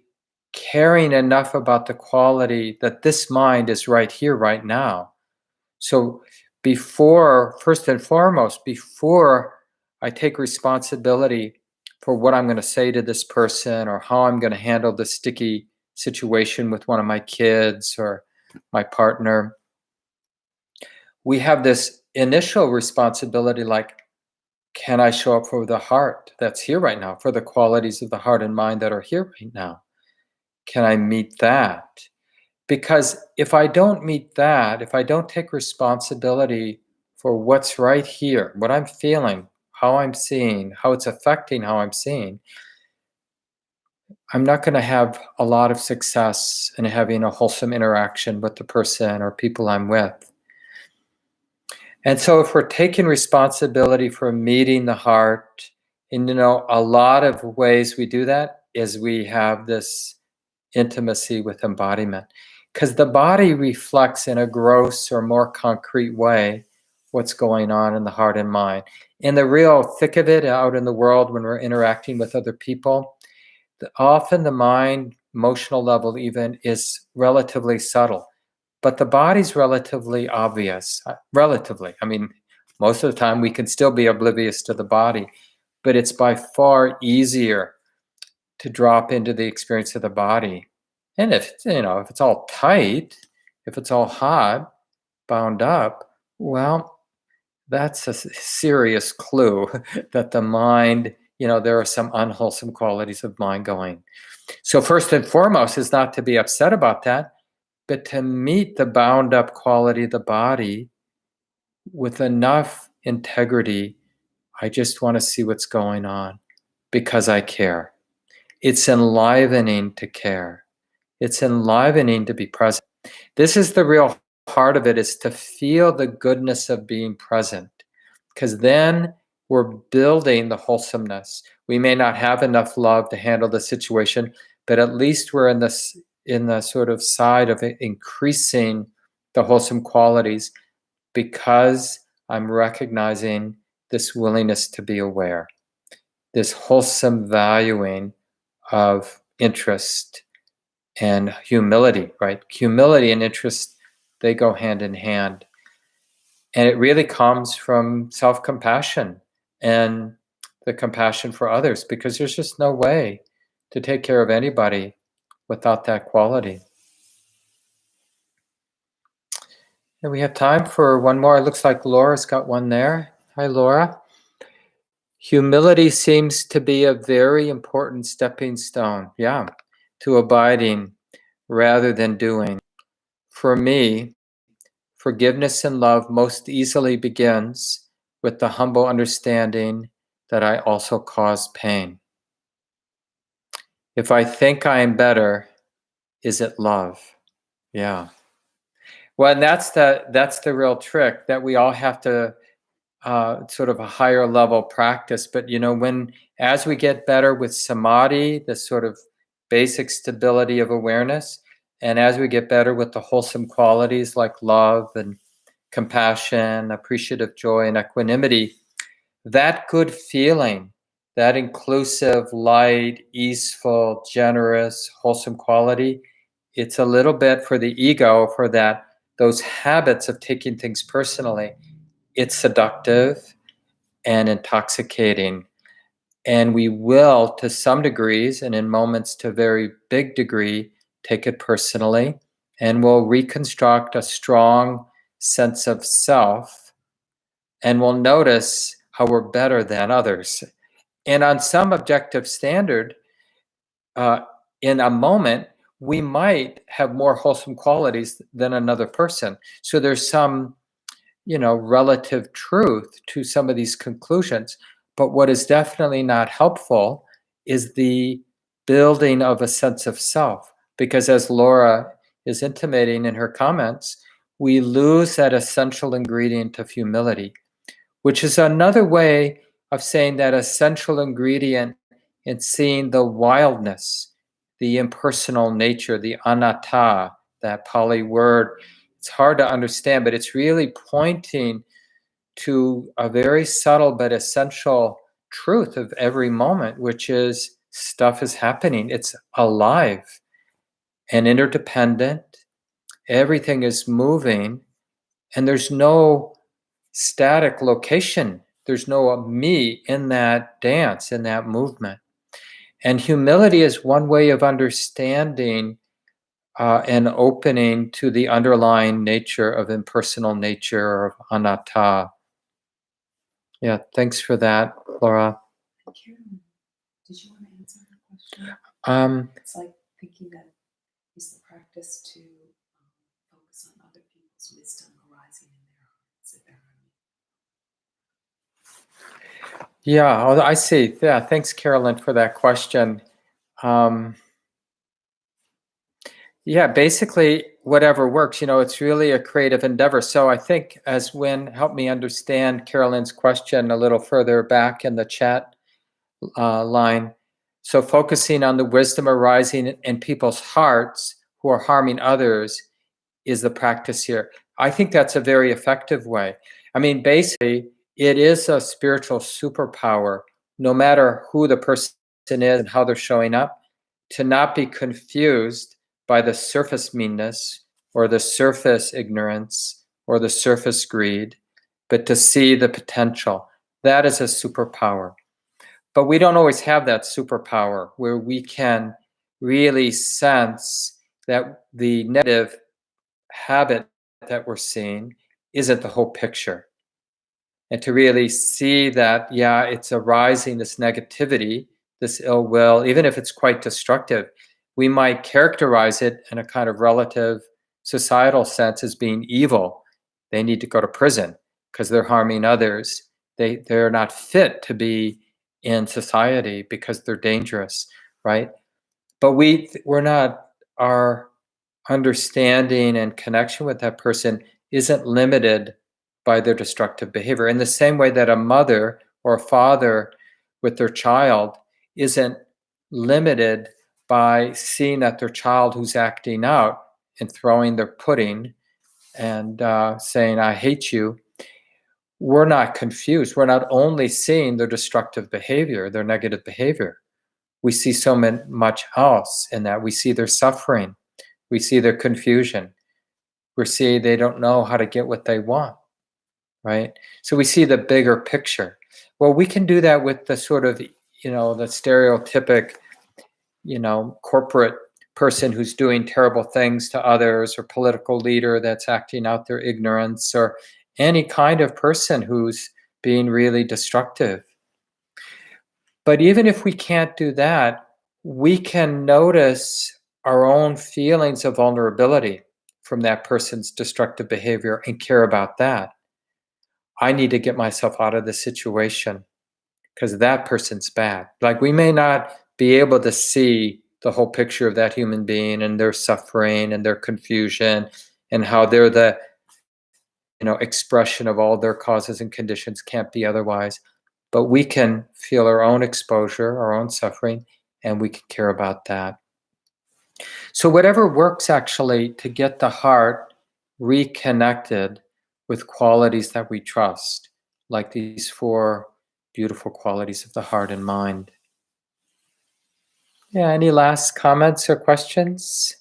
caring enough about the quality that this mind is right here, right now. So first and foremost, before I take responsibility for what I'm going to say to this person or how I'm going to handle this sticky situation with one of my kids or my partner, we have this initial responsibility, like, Can I show up for the heart that's here right now, for the qualities of the heart and mind that are here right now? Can I meet that? Because if I don't meet that, if I don't take responsibility for what's right here, what I'm feeling, how I'm seeing, how it's affecting how I'm seeing, I'm not going to have a lot of success in having a wholesome interaction with the person or people I'm with. And so if we're taking responsibility for meeting the heart, and a lot of ways we do that is we have this intimacy with embodiment. Because the body reflects in a gross or more concrete way what's going on in the heart and mind. In the real thick of it, out in the world, when we're interacting with other people, often the mind, emotional level even, is relatively subtle. But the body's relatively obvious. Relatively. I mean, most of the time we can still be oblivious to the body, but it's by far easier to drop into the experience of the body. And if it's all tight, if it's all hot, bound up, well, that's a serious clue that the mind, there are some unwholesome qualities of mind going. So first and foremost is not to be upset about that, but to meet the bound up quality of the body with enough integrity. I just want to see what's going on because I care. It's enlivening to care. It's enlivening to be present. This is the real heart of it, is to feel the goodness of being present, because then we're building the wholesomeness. We may not have enough love to handle the situation, but at least we're in the sort of side of increasing the wholesome qualities, because I'm recognizing this willingness to be aware, this wholesome valuing of interest and humility, right? Humility and interest, they go hand in hand. And it really comes from self-compassion and the compassion for others, because there's just no way to take care of anybody without that quality. And we have time for one more. It looks like Laura's got one there. Hi, Laura. Humility seems to be a very important stepping stone, to abiding rather than doing. For me, forgiveness and love most easily begins with the humble understanding that I also cause pain. If I think I am better, is it love? Yeah. Well, and that's the real trick, that we all have to sort of a higher level practice. But as we get better with samadhi, the sort of basic stability of awareness, and as we get better with the wholesome qualities like love and compassion, appreciative joy, and equanimity, that good feeling, that inclusive, light, easeful, generous, wholesome quality, it's a little bit for the ego, for those habits of taking things personally. It's seductive and intoxicating. And we will, to some degrees, and in moments to a very big degree, take it personally, and we'll reconstruct a strong sense of self, and we'll notice how we're better than others. And on some objective standard, in a moment, we might have more wholesome qualities than another person. So there's some relative truth to some of these conclusions. But what is definitely not helpful is the building of a sense of self. Because as Laura is intimating in her comments, we lose that essential ingredient of humility, which is another way of saying that essential ingredient in seeing the wildness, the impersonal nature, the anatta, that Pali word. It's hard to understand, but it's really pointing to a very subtle but essential truth of every moment, which is stuff is happening. It's alive and interdependent. Everything is moving, and there's no static location. There's no me in that dance, in that movement. And humility is one way of understanding and opening to the underlying nature of impersonal nature, or of anatta. Yeah, thanks for that, Laura. Karen, did you want to answer that question? Um, It's like thinking that is the practice to focus on other people's wisdom arising in their hearts if they're harming. yeah, I see. Yeah, thanks, Carolyn, for that question. Um, yeah, basically, whatever works, it's really a creative endeavor. So I think as Wynn helped me understand Carolyn's question a little further back in the chat line. So focusing on the wisdom arising in people's hearts who are harming others is the practice here. I think that's a very effective way. I mean, basically, it is a spiritual superpower, no matter who the person is and how they're showing up, to not be confused by the surface meanness or the surface ignorance or the surface greed, but to see the potential. That is a superpower. But we don't always have that superpower where we can really sense that the negative habit that we're seeing isn't the whole picture. And to really see that, yeah, it's arising, this negativity, this ill will, even if it's quite destructive, we might characterize it in a kind of relative societal sense as being evil. They need to go to prison because they're harming others. They're not fit to be in society because they're dangerous, right? But we're not, our understanding and connection with that person isn't limited by their destructive behavior. In the same way that a mother or a father with their child isn't limited by seeing that their child who's acting out and throwing their pudding and saying, I hate you, we're not confused. We're not only seeing their destructive behavior, their negative behavior. We see so much else in that. We see their suffering. We see their confusion. We see they don't know how to get what they want, right? So we see the bigger picture. Well, we can do that with the sort of, the stereotypic, corporate person who's doing terrible things to others, or political leader that's acting out their ignorance, or any kind of person who's being really destructive. But even if we can't do that, we can notice our own feelings of vulnerability from that person's destructive behavior and care about that. I need to get myself out of this situation because that person's bad. Like, we may not be able to see the whole picture of that human being and their suffering and their confusion and how they're the expression of all their causes and conditions, can't be otherwise. But we can feel our own exposure, our own suffering, and we can care about that. So whatever works actually to get the heart reconnected with qualities that we trust, like these 4 beautiful qualities of the heart and mind. Yeah, any last comments or questions?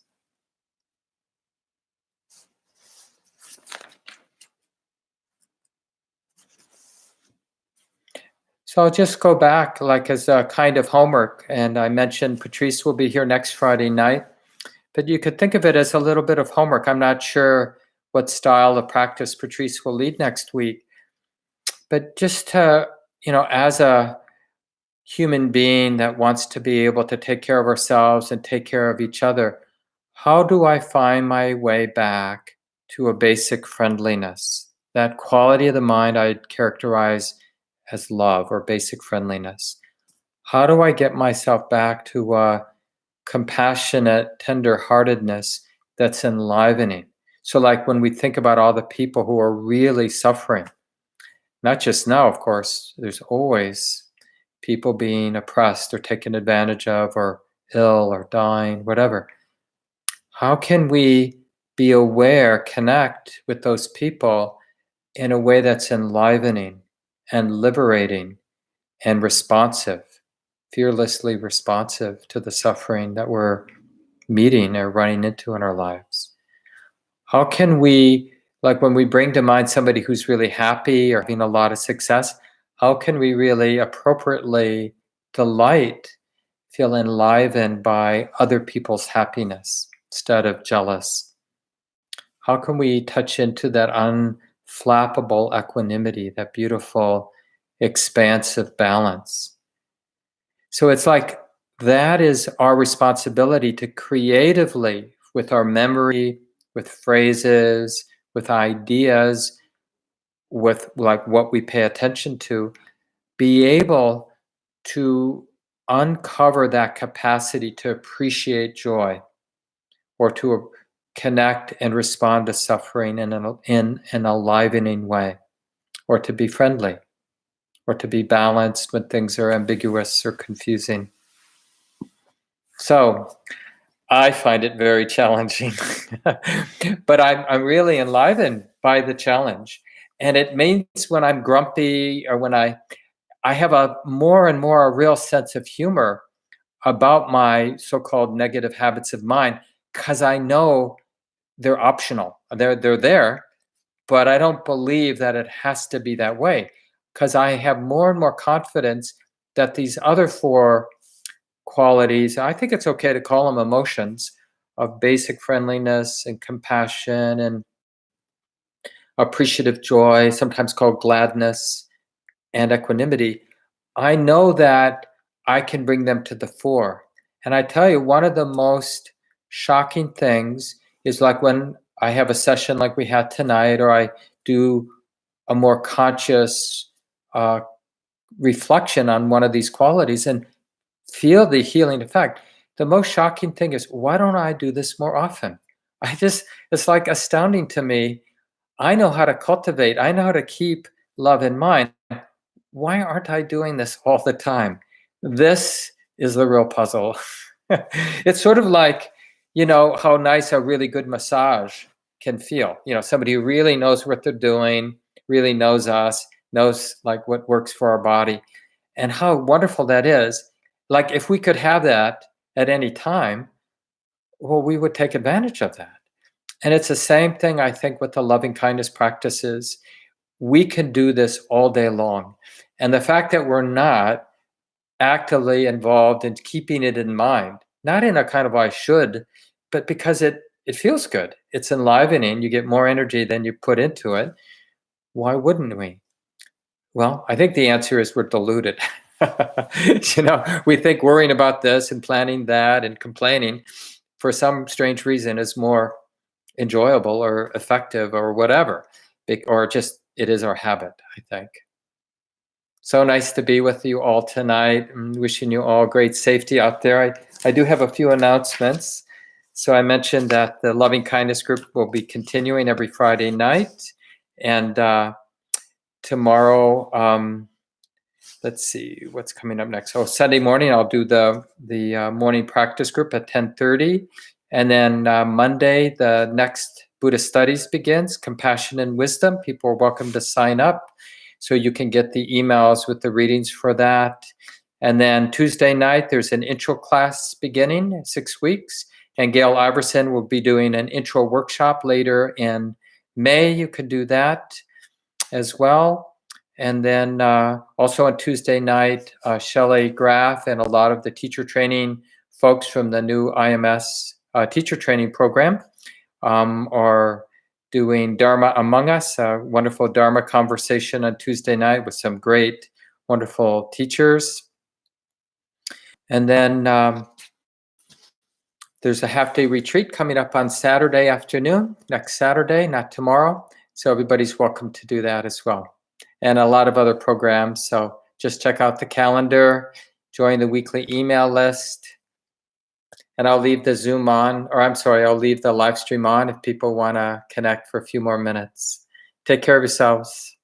So I'll just go back like as a kind of homework. And I mentioned Patrice will be here next Friday night, but you could think of it as a little bit of homework. I'm not sure what style of practice Patrice will lead next week, but just to, as a human being that wants to be able to take care of ourselves and take care of each other, how do I find my way back to a basic friendliness? That quality of the mind I'd characterize as love or basic friendliness. How do I get myself back to a compassionate tender-heartedness that's enlivening? So like when we think about all the people who are really suffering, not just now, of course, there's always people being oppressed or taken advantage of or ill or dying, whatever. How can we be aware, connect with those people in a way that's enlivening and liberating and responsive, fearlessly responsive to the suffering that we're meeting or running into in our lives? How can we, like when we bring to mind somebody who's really happy or having a lot of success, how can we really appropriately delight, feel enlivened by other people's happiness instead of jealous? How can we touch into that unflappable equanimity, that beautiful expansive balance. So it's like that is our responsibility to creatively, with our memory, with phrases, with ideas, with like what we pay attention to, be able to uncover that capacity to appreciate joy or to connect and respond to suffering in an enlivening way, or to be friendly, or to be balanced when things are ambiguous or confusing. So I find it very challenging, but I'm really enlivened by the challenge. And it means when I'm grumpy or when I have a more and more a real sense of humor about my so-called negative habits of mind, because I know they're optional. They're there, but I don't believe that it has to be that way, because I have more and more confidence that these other four qualities, I think it's okay to call them emotions, of basic friendliness and compassion and appreciative joy, sometimes called gladness, and equanimity. I know that I can bring them to the fore. And I tell you, one of the most shocking things is like when I have a session like we had tonight, or I do a more conscious uh, reflection on one of these qualities and feel the healing effect. The most shocking thing is, why don't I do this more often? It's like astounding to me. I know how to cultivate, I know how to keep love in mind. Why aren't I doing this all the time? This is the real puzzle. It's sort of like, how nice a really good massage can feel. Somebody who really knows what they're doing, really knows us, knows like what works for our body, and how wonderful that is. Like if we could have that at any time, well, we would take advantage of that. And it's the same thing, I think, with the loving kindness practices. We can do this all day long. And the fact that we're not actively involved in keeping it in mind, not in a kind of I should, but because it feels good. It's enlivening. You get more energy than you put into it. Why wouldn't we? Well, I think the answer is we're deluded. We think worrying about this and planning that and complaining for some strange reason is more enjoyable or effective or whatever, or just it is our habit, I think. So nice to be with you all tonight. I'm wishing you all great safety out there. I do have a few announcements. So I mentioned that the Loving Kindness group will be continuing every Friday night. And tomorrow, let's see what's coming up next. So Sunday morning, I'll do the morning practice group at 10:30. And then Monday, the next Buddhist Studies begins, Compassion and Wisdom. People are welcome to sign up, so you can get the emails with the readings for that. And then Tuesday night, there's an intro class beginning, 6 weeks. And Gail Iverson will be doing an intro workshop later in May. You can do that as well. And then also on Tuesday night, Shelley Graff and a lot of the teacher training folks from the new IMS teacher training program are doing Dharma Among Us, a wonderful Dharma conversation on Tuesday night with some great, wonderful teachers. And then there's a half-day retreat coming up on Saturday afternoon, next Saturday, not tomorrow. So everybody's welcome to do that as well. And a lot of other programs. So just check out the calendar, join the weekly email list. And I'll leave the Zoom on, or I'm sorry, I'll leave the live stream on if people want to connect for a few more minutes. Take care of yourselves.